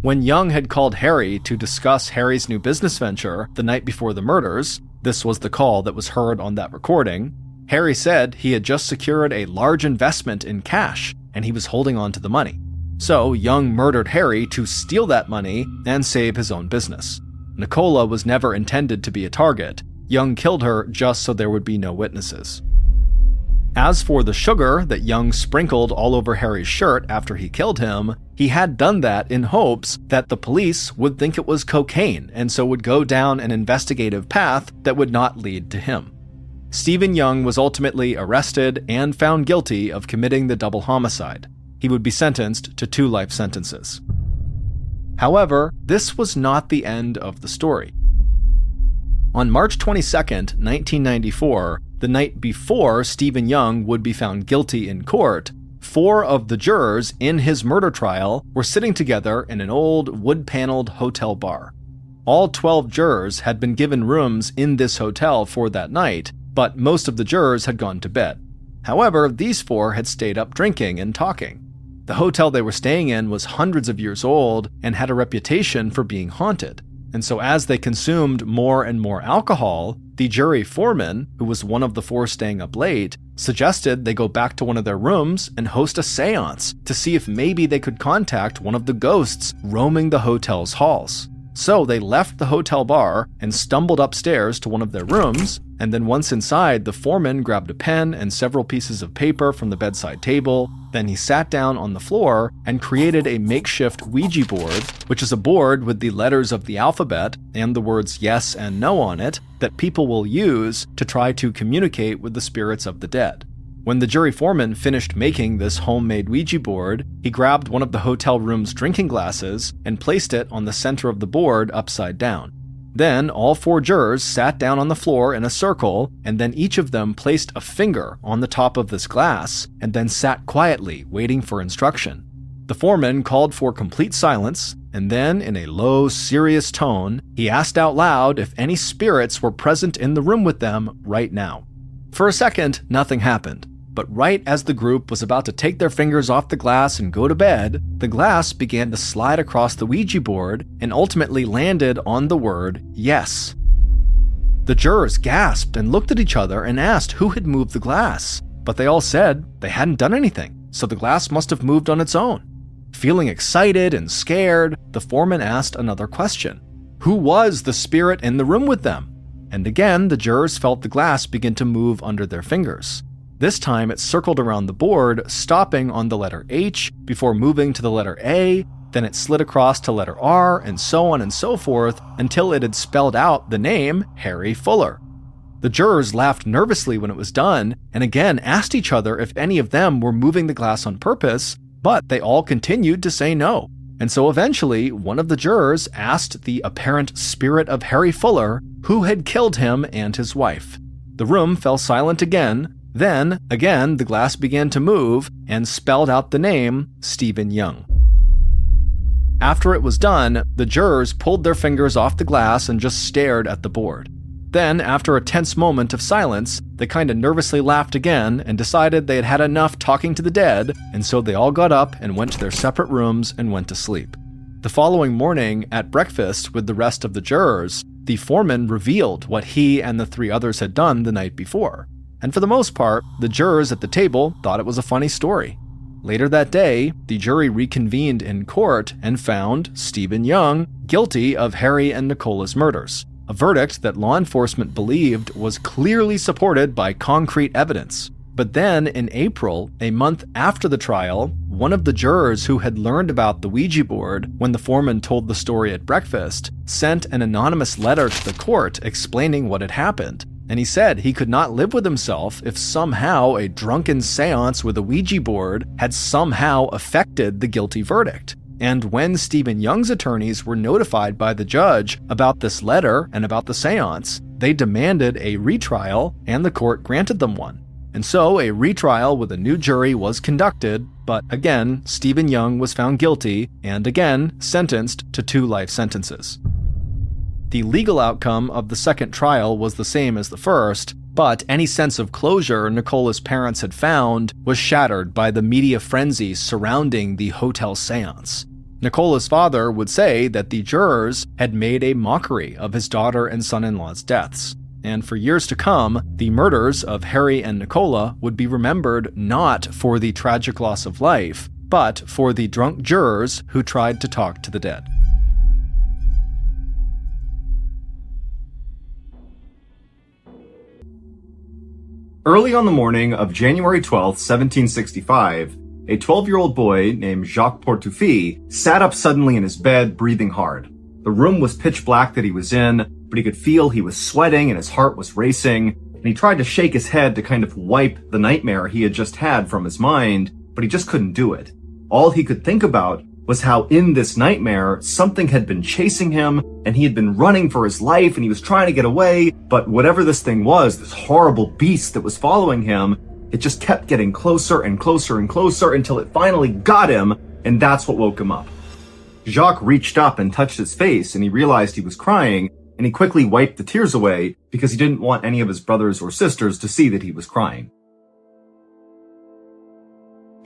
When Young had called Harry to discuss Harry's new business venture the night before the murders, this was the call that was heard on that recording, Harry said he had just secured a large investment in cash and he was holding on to the money. So Young murdered Harry to steal that money and save his own business. Nicola was never intended to be a target. Young killed her just so there would be no witnesses. As for the sugar that Young sprinkled all over Harry's shirt after he killed him, he had done that in hopes that the police would think it was cocaine and so would go down an investigative path that would not lead to him. Stephen Young was ultimately arrested and found guilty of committing the double homicide. He would be sentenced to 2 life sentences. However, this was not the end of the story. On March 22nd, 1994, the night before Stephen Young would be found guilty in court, 4 of the jurors in his murder trial were sitting together in an old wood-paneled hotel bar. All 12 jurors had been given rooms in this hotel for that night, but most of the jurors had gone to bed. However, these 4 had stayed up drinking and talking. The hotel they were staying in was hundreds of years old and had a reputation for being haunted. And so as they consumed more and more alcohol, the jury foreman, who was one of the 4 staying up late, suggested they go back to one of their rooms and host a seance to see if maybe they could contact one of the ghosts roaming the hotel's halls. So they left the hotel bar and stumbled upstairs to one of their rooms, and then once inside, the foreman grabbed a pen and several pieces of paper from the bedside table. Then he sat down on the floor and created a makeshift Ouija board, which is a board with the letters of the alphabet and the words yes and no on it that people will use to try to communicate with the spirits of the dead. When the jury foreman finished making this homemade Ouija board, he grabbed one of the hotel room's drinking glasses and placed it on the center of the board upside down. Then all 4 jurors sat down on the floor in a circle, and then each of them placed a finger on the top of this glass and then sat quietly waiting for instruction. The foreman called for complete silence, and then in a low, serious tone, he asked out loud if any spirits were present in the room with them right now. For a second, nothing happened. But right as the group was about to take their fingers off the glass and go to bed, the glass began to slide across the Ouija board and ultimately landed on the word yes. The jurors gasped and looked at each other and asked who had moved the glass, but they all said they hadn't done anything, so the glass must have moved on its own. Feeling excited and scared, the foreman asked another question. Who was the spirit in the room with them? And again, the jurors felt the glass begin to move under their fingers. This time it circled around the board, stopping on the letter H before moving to the letter A, then it slid across to letter R, and so on and so forth until it had spelled out the name Harry Fuller. The jurors laughed nervously when it was done, and again asked each other if any of them were moving the glass on purpose, but they all continued to say no. And so eventually, one of the jurors asked the apparent spirit of Harry Fuller who had killed him and his wife. The room fell silent again. Then, again, the glass began to move and spelled out the name Stephen Young. After it was done, the jurors pulled their fingers off the glass and just stared at the board. Then, after a tense moment of silence, they kind of nervously laughed again and decided they had had enough talking to the dead, and so they all got up and went to their separate rooms and went to sleep. The following morning, at breakfast with the rest of the jurors, the foreman revealed what he and the 3 others had done the night before. And for the most part, the jurors at the table thought it was a funny story. Later that day, the jury reconvened in court and found Stephen Young guilty of Harry and Nicola's murders, a verdict that law enforcement believed was clearly supported by concrete evidence. But then, in April, a month after the trial, one of the jurors who had learned about the Ouija board when the foreman told the story at breakfast sent an anonymous letter to the court explaining what had happened. And he said he could not live with himself if somehow a drunken seance with a Ouija board had somehow affected the guilty verdict. And when Stephen Young's attorneys were notified by the judge about this letter and about the seance, they demanded a retrial, and the court granted them one. And so a retrial with a new jury was conducted, but again, Stephen Young was found guilty and again sentenced to 2 life sentences. The legal outcome of the second trial was the same as the first, but any sense of closure Nicola's parents had found was shattered by the media frenzy surrounding the hotel seance. Nicola's father would say that the jurors had made a mockery of his daughter and son-in-law's deaths. And for years to come, the murders of Harry and Nicola would be remembered not for the tragic loss of life, but for the drunk jurors who tried to talk to the dead. Early on the morning of January 12, 1765, a 12-year-old boy named Jacques Portufis sat up suddenly in his bed, breathing hard. The room was pitch black that he was in, but he could feel he was sweating and his heart was racing, and he tried to shake his head to kind of wipe the nightmare he had just had from his mind, but he just couldn't do it. All he could think about was how in this nightmare, something had been chasing him, and he had been running for his life, and he was trying to get away, but whatever this thing was, this horrible beast that was following him, it just kept getting closer and closer and closer until it finally got him, and that's what woke him up. Jacques reached up and touched his face, and he realized he was crying, and he quickly wiped the tears away because he didn't want any of his brothers or sisters to see that he was crying.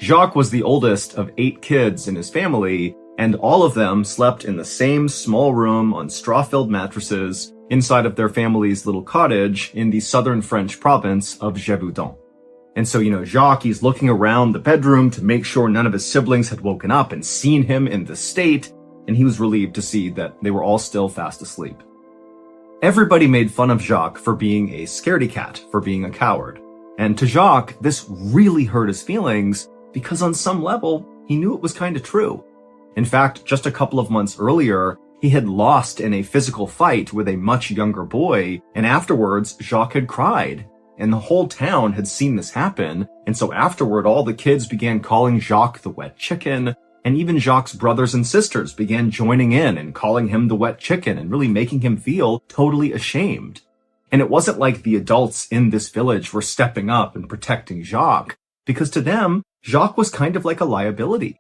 Jacques was the oldest of 8 kids in his family, and all of them slept in the same small room on straw-filled mattresses inside of their family's little cottage in the southern French province of Gévaudan. And so, Jacques, he's looking around the bedroom to make sure none of his siblings had woken up and seen him in this state, and he was relieved to see that they were all still fast asleep. Everybody made fun of Jacques for being a scaredy cat, for being a coward. And to Jacques, this really hurt his feelings because on some level, he knew it was kind of true. In fact, just a couple of months earlier, he had lost in a physical fight with a much younger boy, and afterwards, Jacques had cried. And the whole town had seen this happen, and so afterward, all the kids began calling Jacques the wet chicken, and even Jacques' brothers and sisters began joining in and calling him the wet chicken and really making him feel totally ashamed. And it wasn't like the adults in this village were stepping up and protecting Jacques, because to them, Jacques was kind of like a liability.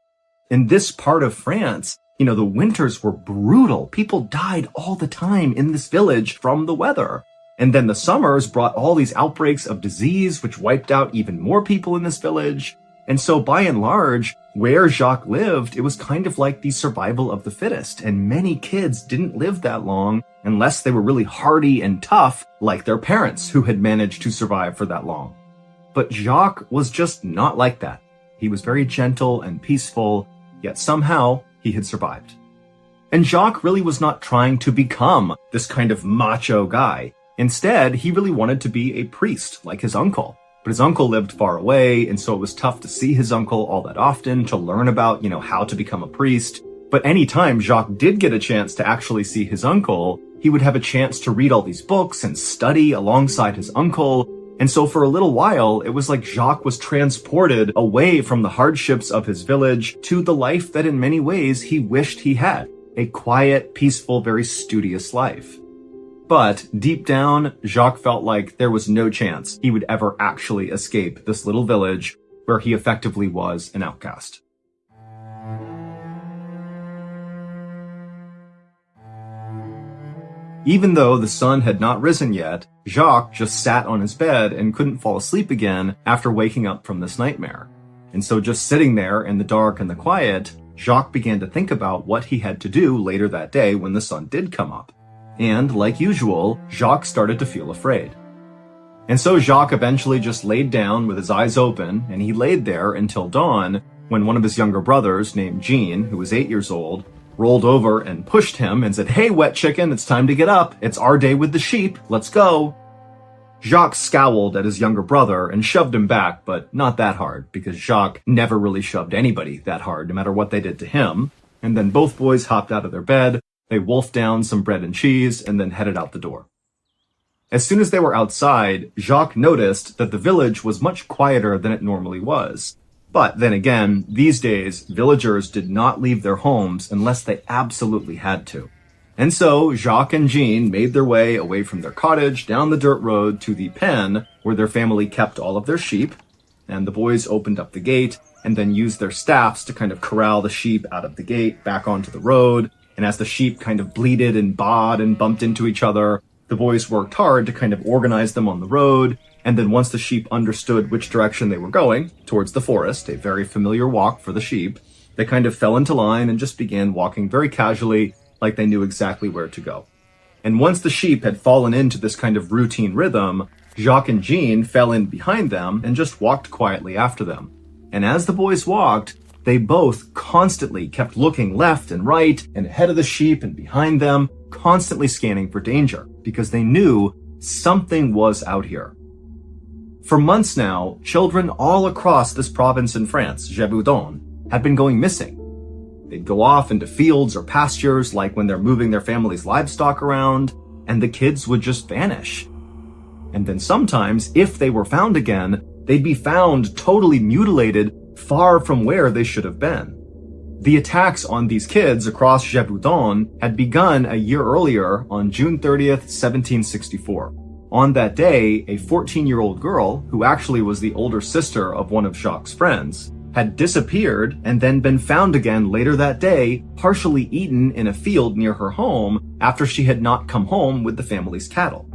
In this part of France, the winters were brutal. People died all the time in this village from the weather. And then the summers brought all these outbreaks of disease, which wiped out even more people in this village. And so by and large, where Jacques lived, it was kind of like the survival of the fittest. And many kids didn't live that long unless they were really hardy and tough, like their parents who had managed to survive for that long. But Jacques was just not like that. He was very gentle and peaceful, yet somehow he had survived. And Jacques really was not trying to become this kind of macho guy. Instead, he really wanted to be a priest, like his uncle. But his uncle lived far away, and so it was tough to see his uncle all that often, to learn about, how to become a priest. But anytime Jacques did get a chance to actually see his uncle, he would have a chance to read all these books and study alongside his uncle. And so for a little while, it was like Jacques was transported away from the hardships of his village to the life that in many ways he wished he had. A quiet, peaceful, very studious life. But deep down, Jacques felt like there was no chance he would ever actually escape this little village where he effectively was an outcast. Even though the sun had not risen yet, Jacques just sat on his bed and couldn't fall asleep again after waking up from this nightmare. And so just sitting there in the dark and the quiet, Jacques began to think about what he had to do later that day when the sun did come up. And, like usual, Jacques started to feel afraid. And so Jacques eventually just laid down with his eyes open, and he laid there until dawn, when one of his younger brothers, named Jean, who was 8 years old, rolled over and pushed him and said, "Hey, wet chicken, it's time to get up. It's our day with the sheep. Let's go." Jacques scowled at his younger brother and shoved him back, but not that hard, because Jacques never really shoved anybody that hard, no matter what they did to him. And then both boys hopped out of their bed. They wolfed down some bread and cheese and then headed out the door. As soon as they were outside, Jacques noticed that the village was much quieter than it normally was. But then again, these days, villagers did not leave their homes unless they absolutely had to. And so Jacques and Jean made their way away from their cottage down the dirt road to the pen where their family kept all of their sheep. And the boys opened up the gate and then used their staffs to kind of corral the sheep out of the gate back onto the road. And as the sheep kind of bleated and baaed and bumped into each other, the boys worked hard to kind of organize them on the road. And then once the sheep understood which direction they were going, towards the forest, a very familiar walk for the sheep, they kind of fell into line and just began walking very casually, like they knew exactly where to go. And once the sheep had fallen into this kind of routine rhythm, Jacques and Jean fell in behind them and just walked quietly after them. And as the boys walked, they both constantly kept looking left and right and ahead of the sheep and behind them, constantly scanning for danger, because they knew something was out here. For months now, children all across this province in France, Gévaudan, had been going missing. They'd go off into fields or pastures, like when they're moving their family's livestock around, and the kids would just vanish. And then sometimes, if they were found again, they'd be found totally mutilated far from where they should have been. The attacks on these kids across Gévaudan had begun a year earlier on June 30th, 1764. On that day, a 14-year-old girl, who actually was the older sister of one of Jacques' friends, had disappeared and then been found again later that day, partially eaten in a field near her home after she had not come home with the family's cattle.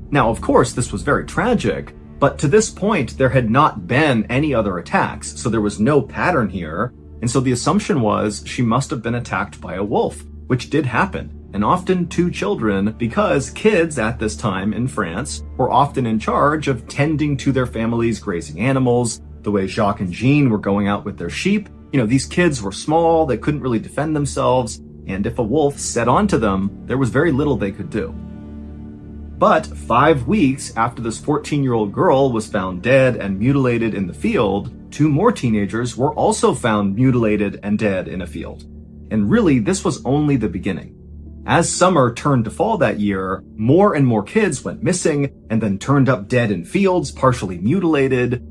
Now, of course, this was very tragic, But to this point, there had not been any other attacks, so there was no pattern here, and so the assumption was she must have been attacked by a wolf, which did happen, and often 2 children, because kids at this time in France were often in charge of tending to their family's grazing animals, the way Jacques and Jean were going out with their sheep. These kids were small, they couldn't really defend themselves, and if a wolf set onto them, there was very little they could do. But 5 weeks after this 14-year-old girl was found dead and mutilated in the field, 2 more teenagers were also found mutilated and dead in a field. And really, this was only the beginning. As summer turned to fall that year, more and more kids went missing and then turned up dead in fields, partially mutilated.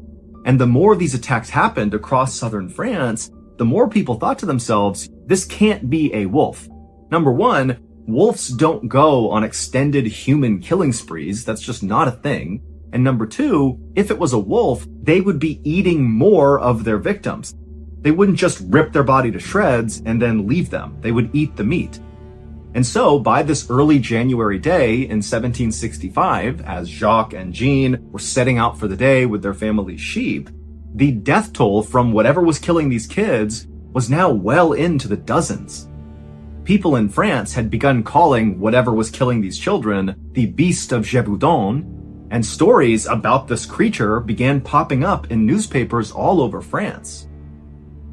And the more these attacks happened across southern France, the more people thought to themselves, this can't be a wolf. Number one, wolves don't go on extended human killing sprees. That's just not a thing. And number two, if it was a wolf, they would be eating more of their victims. They wouldn't just rip their body to shreds and then leave them. They would eat the meat. And so, by this early January day in 1765, as Jacques and Jean were setting out for the day with their family's sheep, the death toll from whatever was killing these kids was now well into the dozens. People in France had begun calling whatever was killing these children the Beast of Gévaudan, and stories about this creature began popping up in newspapers all over France.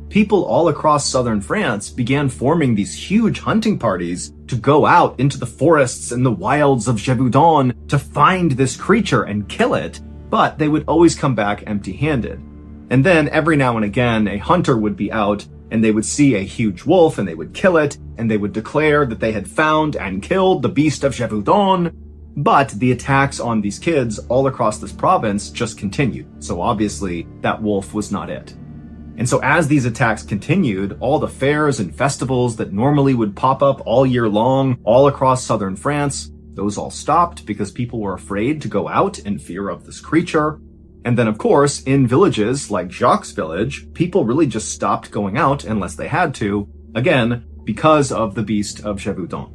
People all across southern France began forming these huge hunting parties to go out into the forests and the wilds of Gévaudan to find this creature and kill it, but they would always come back empty-handed. And then every now and again, a hunter would be out and they would see a huge wolf and they would kill it and they would declare that they had found and killed the Beast of Gévaudan. But the attacks on these kids all across this province just continued. So obviously that wolf was not it. And so as these attacks continued, all the fairs and festivals that normally would pop up all year long, all across southern France, those all stopped because people were afraid to go out in fear of this creature. And then of course, in villages like Jacques' village, people really just stopped going out unless they had to, again, because of the Beast of Gévaudan.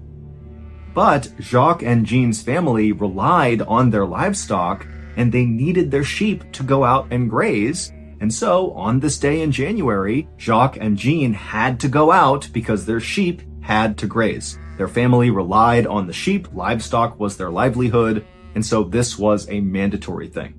But Jacques and Jean's family relied on their livestock and they needed their sheep to go out and graze. And so, on this day in January, Jacques and Jean had to go out because their sheep had to graze. Their family relied on the sheep, livestock was their livelihood, and so this was a mandatory thing.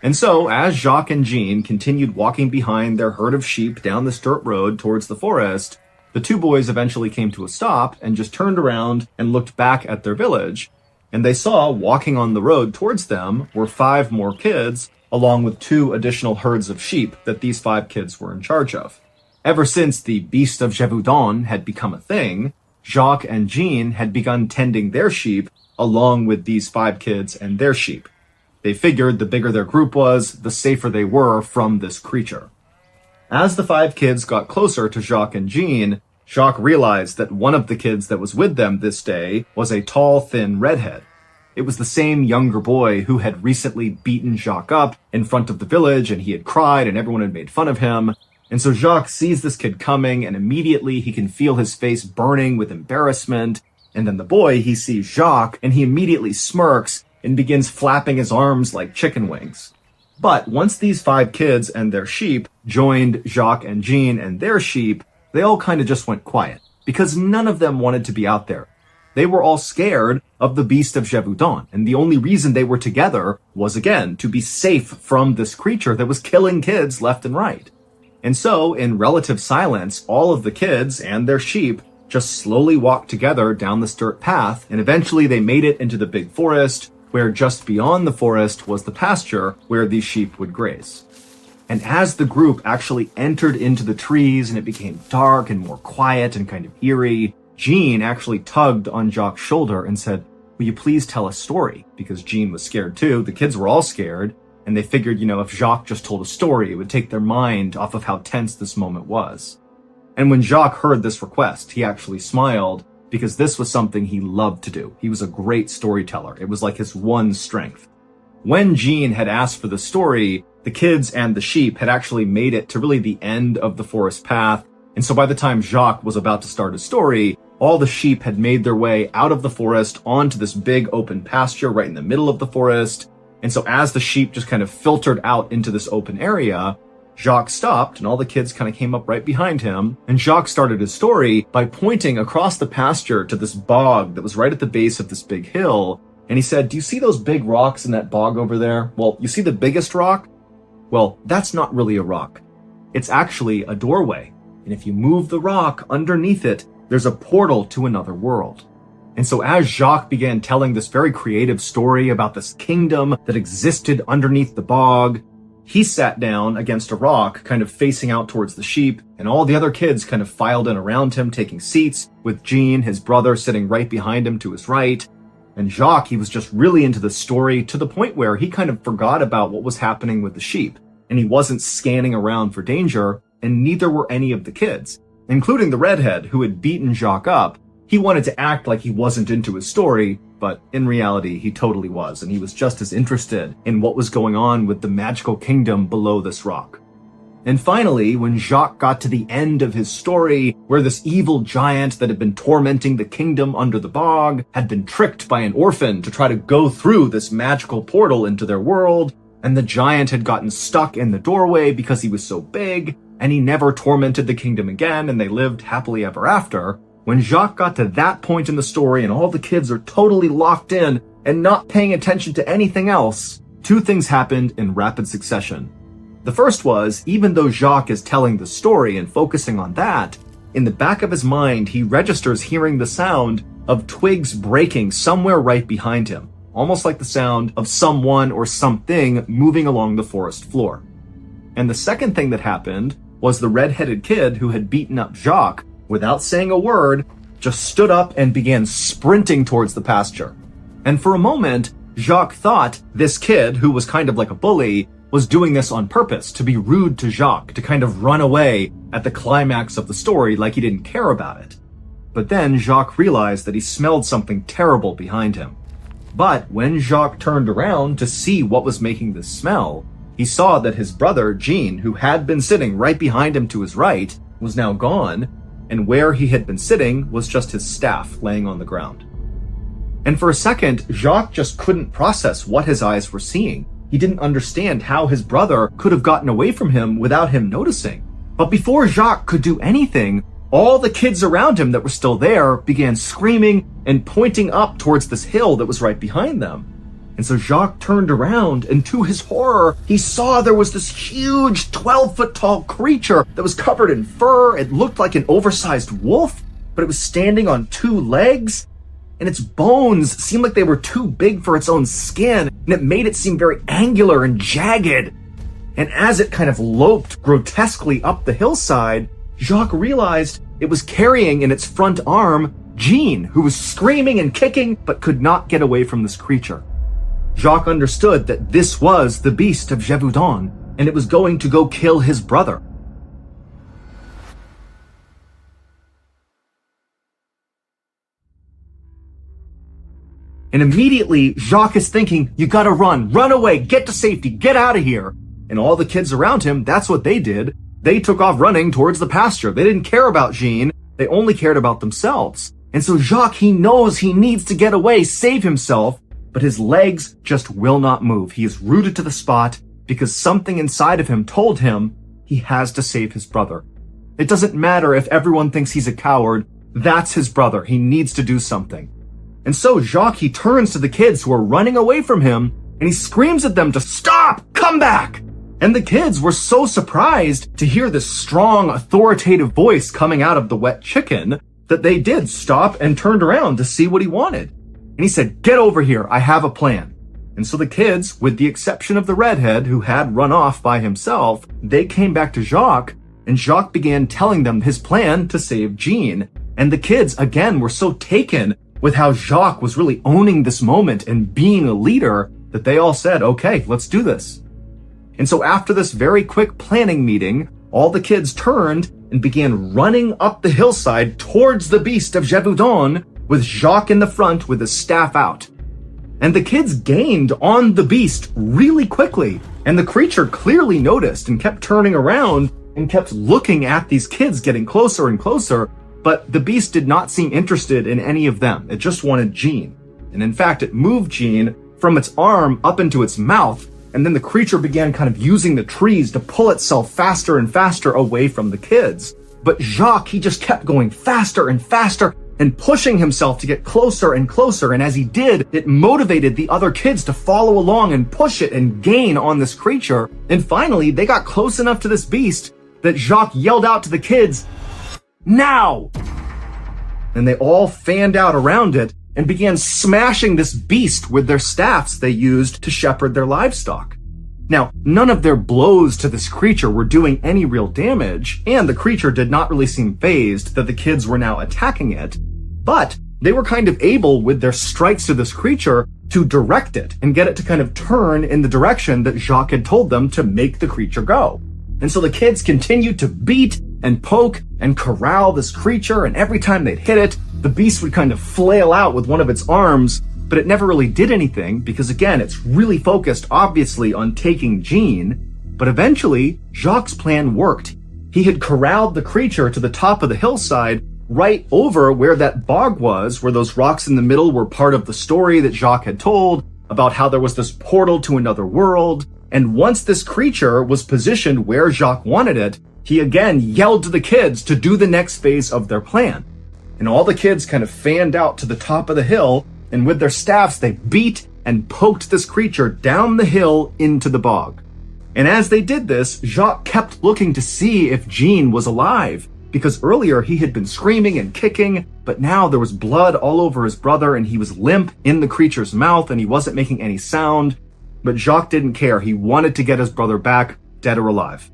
And so, as Jacques and Jean continued walking behind their herd of sheep down this dirt road towards the forest, the 2 boys eventually came to a stop and just turned around and looked back at their village, and they saw walking on the road towards them were 5 more kids, along with 2 additional herds of sheep that these 5 kids were in charge of. Ever since the Beast of Gévaudan had become a thing, Jacques and Jean had begun tending their sheep along with these 5 kids and their sheep. They figured the bigger their group was, the safer they were from this creature. As the 5 kids got closer to Jacques and Jean, Jacques realized that one of the kids that was with them this day was a tall, thin redhead. It was the same younger boy who had recently beaten Jacques up in front of the village, and he had cried and everyone had made fun of him. And so Jacques sees this kid coming and immediately he can feel his face burning with embarrassment. And then the boy, he sees Jacques and he immediately smirks and begins flapping his arms like chicken wings. But once these 5 kids and their sheep joined Jacques and Jean and their sheep, they all kind of just went quiet, because none of them wanted to be out there. They were all scared of the Beast of Gévaudan, and the only reason they were together was, again, to be safe from this creature that was killing kids left and right. And so, in relative silence, all of the kids and their sheep just slowly walked together down this dirt path, and eventually they made it into the big forest, where just beyond the forest was the pasture where these sheep would graze. And as the group actually entered into the trees and it became dark and more quiet and kind of eerie, Jean actually tugged on Jacques' shoulder and said, "Will you please tell a story?" Because Jean was scared too. The kids were all scared, and they figured, if Jacques just told a story, it would take their mind off of how tense this moment was. And when Jacques heard this request, he actually smiled, because this was something he loved to do. He was a great storyteller. It was like his one strength. When Jean had asked for the story, the kids and the sheep had actually made it to really the end of the forest path. And so by the time Jacques was about to start his story, all the sheep had made their way out of the forest onto this big open pasture right in the middle of the forest. And so as the sheep just kind of filtered out into this open area, Jacques stopped and all the kids kind of came up right behind him. And Jacques started his story by pointing across the pasture to this bog that was right at the base of this big hill. And he said, "Do you see those big rocks in that bog over there? Well, you see the biggest rock? Well, that's not really a rock. It's actually a doorway. And if you move the rock underneath it, there's a portal to another world." And so as Jacques began telling this very creative story about this kingdom that existed underneath the bog, he sat down against a rock, kind of facing out towards the sheep, and all the other kids kind of filed in around him, taking seats, with Jean, his brother, sitting right behind him to his right. And Jacques, he was just really into the story to the point where he kind of forgot about what was happening with the sheep, and he wasn't scanning around for danger, and neither were any of the kids, including the redhead who had beaten Jacques up. He wanted to act like he wasn't into his story, but in reality, he totally was, and he was just as interested in what was going on with the magical kingdom below this rock. And finally, when Jacques got to the end of his story, where this evil giant that had been tormenting the kingdom under the bog had been tricked by an orphan to try to go through this magical portal into their world, and the giant had gotten stuck in the doorway because he was so big, and he never tormented the kingdom again, and they lived happily ever after. When Jacques got to that point in the story and all the kids are totally locked in and not paying attention to anything else, two things happened in rapid succession. The first was, even though Jacques is telling the story and focusing on that, in the back of his mind, he registers hearing the sound of twigs breaking somewhere right behind him, almost like the sound of someone or something moving along the forest floor. And the second thing that happened was the red-headed kid who had beaten up Jacques, without saying a word, just stood up and began sprinting towards the pasture. And for a moment, Jacques thought this kid, who was kind of like a bully, was doing this on purpose to be rude to Jacques, to kind of run away at the climax of the story like he didn't care about it. But then Jacques realized that he smelled something terrible behind him. But when Jacques turned around to see what was making this smell, he saw that his brother, Jean, who had been sitting right behind him to his right, was now gone, and where he had been sitting was just his staff laying on the ground. And for a second, Jacques just couldn't process what his eyes were seeing. He didn't understand how his brother could have gotten away from him without him noticing. But before Jacques could do anything, all the kids around him that were still there began screaming and pointing up towards this hill that was right behind them. And so Jacques turned around, and to his horror, he saw there was this huge 12-foot-tall creature that was covered in fur. It looked like an oversized wolf, but it was standing on two legs, and its bones seemed like they were too big for its own skin, and it made it seem very angular and jagged. And as it kind of loped grotesquely up the hillside, Jacques realized it was carrying in its front arm Jean, who was screaming and kicking but could not get away from this creature. Jacques understood that this was the Beast of Gévaudan, and it was going to go kill his brother. And immediately, Jacques is thinking, you gotta run away, get to safety, get out of here. And all the kids around him, that's what they did. They took off running towards the pasture. They didn't care about Jean, they only cared about themselves. And so Jacques, he knows he needs to get away, save himself, but his legs just will not move. He is rooted to the spot because something inside of him told him he has to save his brother. It doesn't matter if everyone thinks he's a coward. That's his brother. He needs to do something. And so Jacques, he turns to the kids who are running away from him, and he screams at them to stop, come back. And the kids were so surprised to hear this strong, authoritative voice coming out of the wet chicken that they did stop and turned around to see what he wanted. And he said, get over here, I have a plan. And so the kids, with the exception of the redhead who had run off by himself, they came back to Jacques, and Jacques began telling them his plan to save Jean. And the kids, again, were so taken with how Jacques was really owning this moment and being a leader that they all said, okay, let's do this. And so after this very quick planning meeting, all the kids turned and began running up the hillside towards the Beast of Gévaudan, with Jacques in the front with his staff out. And the kids gained on the beast really quickly. And the creature clearly noticed and kept turning around and kept looking at these kids getting closer and closer, but the beast did not seem interested in any of them. It just wanted Jean. And in fact, it moved Jean from its arm up into its mouth, and then the creature began kind of using the trees to pull itself faster and faster away from the kids. But Jacques, he just kept going faster and faster and pushing himself to get closer and closer, and as he did, it motivated the other kids to follow along and push it and gain on this creature. And finally, they got close enough to this beast that Jacques yelled out to the kids, "Now!" And they all fanned out around it and began smashing this beast with their staffs they used to shepherd their livestock. Now, none of their blows to this creature were doing any real damage, and the creature did not really seem fazed that the kids were now attacking it, but they were kind of able, with their strikes to this creature, to direct it and get it to kind of turn in the direction that Jacques had told them to make the creature go. And so the kids continued to beat and poke and corral this creature, and every time they'd hit it, the beast would kind of flail out with one of its arms, but it never really did anything because, again, it's really focused, obviously, on taking Jean. But eventually, Jacques' plan worked. He had corralled the creature to the top of the hillside, right over where that bog was, where those rocks in the middle were part of the story that Jacques had told about how there was this portal to another world. And once this creature was positioned where Jacques wanted it, he again yelled to the kids to do the next phase of their plan. And all the kids kind of fanned out to the top of the hill, and with their staffs, they beat and poked this creature down the hill into the bog. And as they did this, Jacques kept looking to see if Jean was alive, because earlier he had been screaming and kicking, but now there was blood all over his brother, and he was limp in the creature's mouth, and he wasn't making any sound. But Jacques didn't care. He wanted to get his brother back, dead or alive.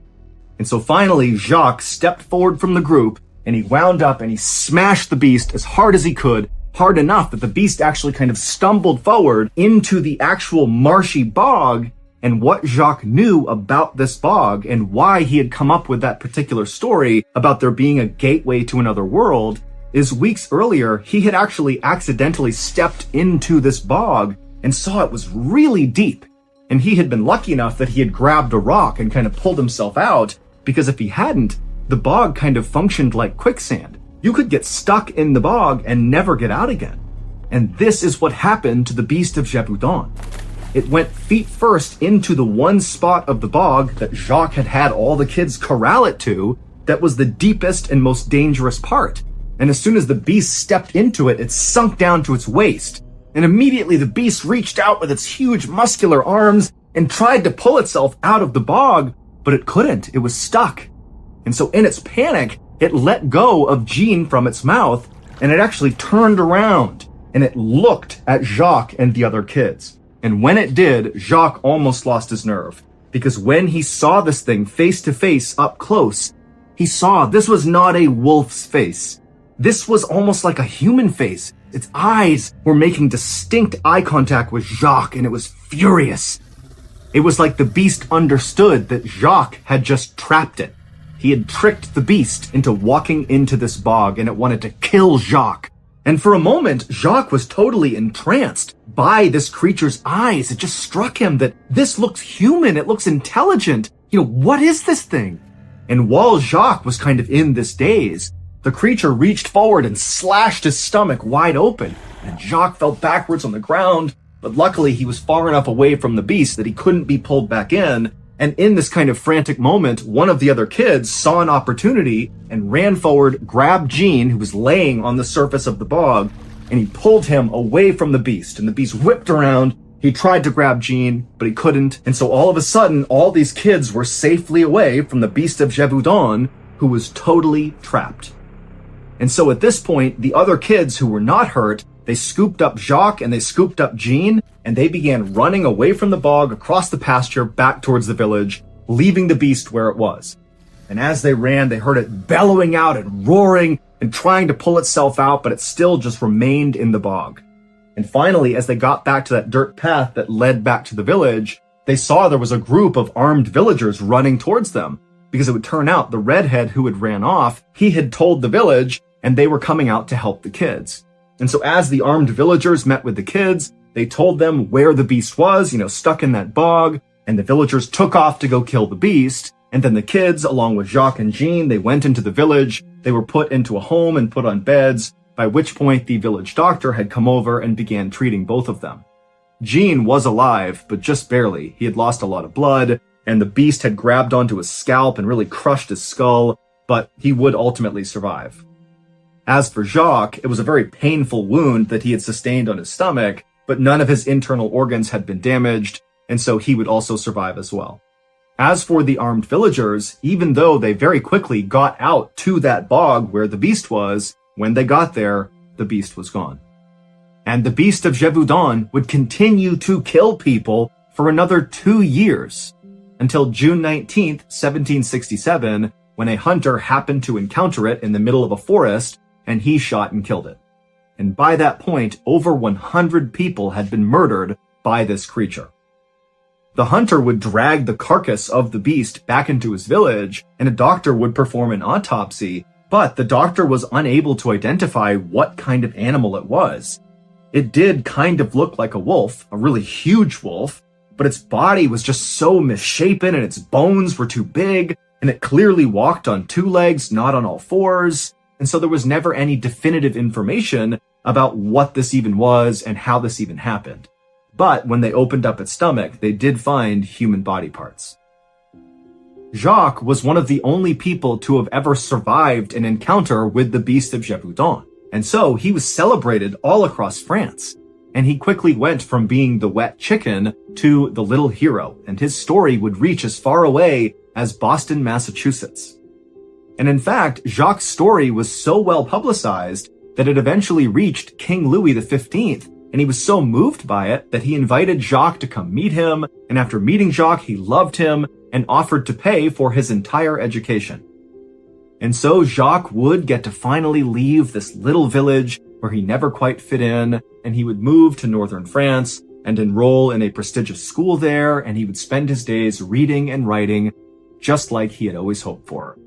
And so finally, Jacques stepped forward from the group, and he wound up and he smashed the beast as hard as he could, hard enough that the beast actually kind of stumbled forward into the actual marshy bog. And what Jacques knew about this bog and why he had come up with that particular story about there being a gateway to another world is weeks earlier, he had actually accidentally stepped into this bog and saw it was really deep. And he had been lucky enough that he had grabbed a rock and kind of pulled himself out, because if he hadn't, the bog kind of functioned like quicksand. You could get stuck in the bog and never get out again. And this is what happened to the Beast of Gévaudan. It went feet first into the one spot of the bog that Jacques had had all the kids corral it to, that was the deepest and most dangerous part. And as soon as the beast stepped into it, it sunk down to its waist. And immediately the beast reached out with its huge muscular arms and tried to pull itself out of the bog, but it couldn't. It was stuck. And so in its panic, it let go of Jean from its mouth, and it actually turned around, and it looked at Jacques and the other kids. And when it did, Jacques almost lost his nerve, because when he saw this thing face to face up close, he saw this was not a wolf's face. This was almost like a human face. Its eyes were making distinct eye contact with Jacques, and it was furious. It was like the beast understood that Jacques had just trapped it. He had tricked the beast into walking into this bog, and it wanted to kill Jacques. And for a moment, Jacques was totally entranced by this creature's eyes. It just struck him that this looks human. It looks intelligent. What is this thing? And while Jacques was kind of in this daze, the creature reached forward and slashed his stomach wide open, and Jacques fell backwards on the ground, but luckily he was far enough away from the beast that he couldn't be pulled back in. And in this kind of frantic moment, one of the other kids saw an opportunity and ran forward, grabbed Jean, who was laying on the surface of the bog, and he pulled him away from the beast. And the beast whipped around. He tried to grab Jean, but he couldn't. And so all of a sudden, all these kids were safely away from the Beast of Gévaudan, who was totally trapped. And so at this point, the other kids who were not hurt, they scooped up Jacques and they scooped up Jean, and they began running away from the bog across the pasture back towards the village, leaving the beast where it was. And as they ran, they heard it bellowing out and roaring and trying to pull itself out, but it still just remained in the bog. And finally, as they got back to that dirt path that led back to the village, they saw there was a group of armed villagers running towards them, because it would turn out the redhead who had ran off, he had told the village, and they were coming out to help the kids. And so as the armed villagers met with the kids, they told them where the beast was, stuck in that bog, and the villagers took off to go kill the beast. And then the kids, along with Jacques and Jean, they went into the village. They were put into a home and put on beds, by which point the village doctor had come over and began treating both of them. Jean was alive, but just barely. He had lost a lot of blood, and the beast had grabbed onto his scalp and really crushed his skull, but he would ultimately survive. As for Jacques, it was a very painful wound that he had sustained on his stomach, but none of his internal organs had been damaged, and so he would also survive as well. As for the armed villagers, even though they very quickly got out to that bog where the beast was, when they got there, the beast was gone. And the Beast of Gévaudan would continue to kill people for another 2 years, until June 19th, 1767, when a hunter happened to encounter it in the middle of a forest, and he shot and killed it. And by that point, over 100 people had been murdered by this creature. The hunter would drag the carcass of the beast back into his village, and a doctor would perform an autopsy, but the doctor was unable to identify what kind of animal it was. It did kind of look like a wolf, a really huge wolf, but its body was just so misshapen and its bones were too big, and it clearly walked on 2 legs, not on all 4s, and so there was never any definitive information about what this even was and how this even happened. But when they opened up its stomach, they did find human body parts. Jacques was one of the only people to have ever survived an encounter with the Beast of Gévaudan, and so he was celebrated all across France. And he quickly went from being the wet chicken to the little hero, and his story would reach as far away as Boston, Massachusetts. And in fact, Jacques' story was so well publicized that it eventually reached King Louis XV, and he was so moved by it that he invited Jacques to come meet him, and after meeting Jacques, he loved him and offered to pay for his entire education. And so Jacques would get to finally leave this little village where he never quite fit in, and he would move to northern France and enroll in a prestigious school there, and he would spend his days reading and writing just like he had always hoped for.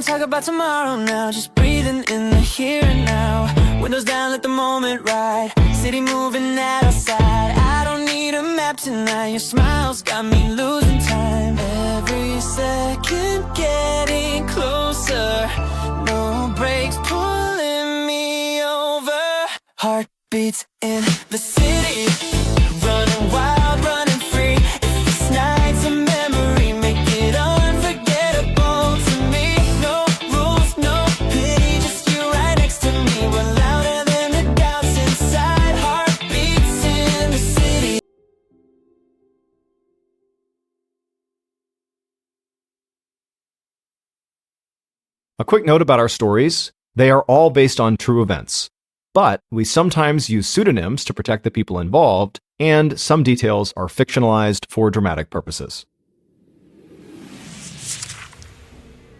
Talk about tomorrow now, just breathing in the here and now. Windows down, let the moment ride. City moving at our side. I don't need a map tonight. Your smile's got me losing time. Every second getting closer. No brakes pulling me over. Heartbeats in the city. Running wild, running free. If this night's a memory, make it unforgettable to me. No rules, no pity, just you right next to me. We're louder than the doubts inside. Heartbeats in the city. A quick note about our stories. They are all based on true events, but we sometimes use pseudonyms to protect the people involved, and some details are fictionalized for dramatic purposes.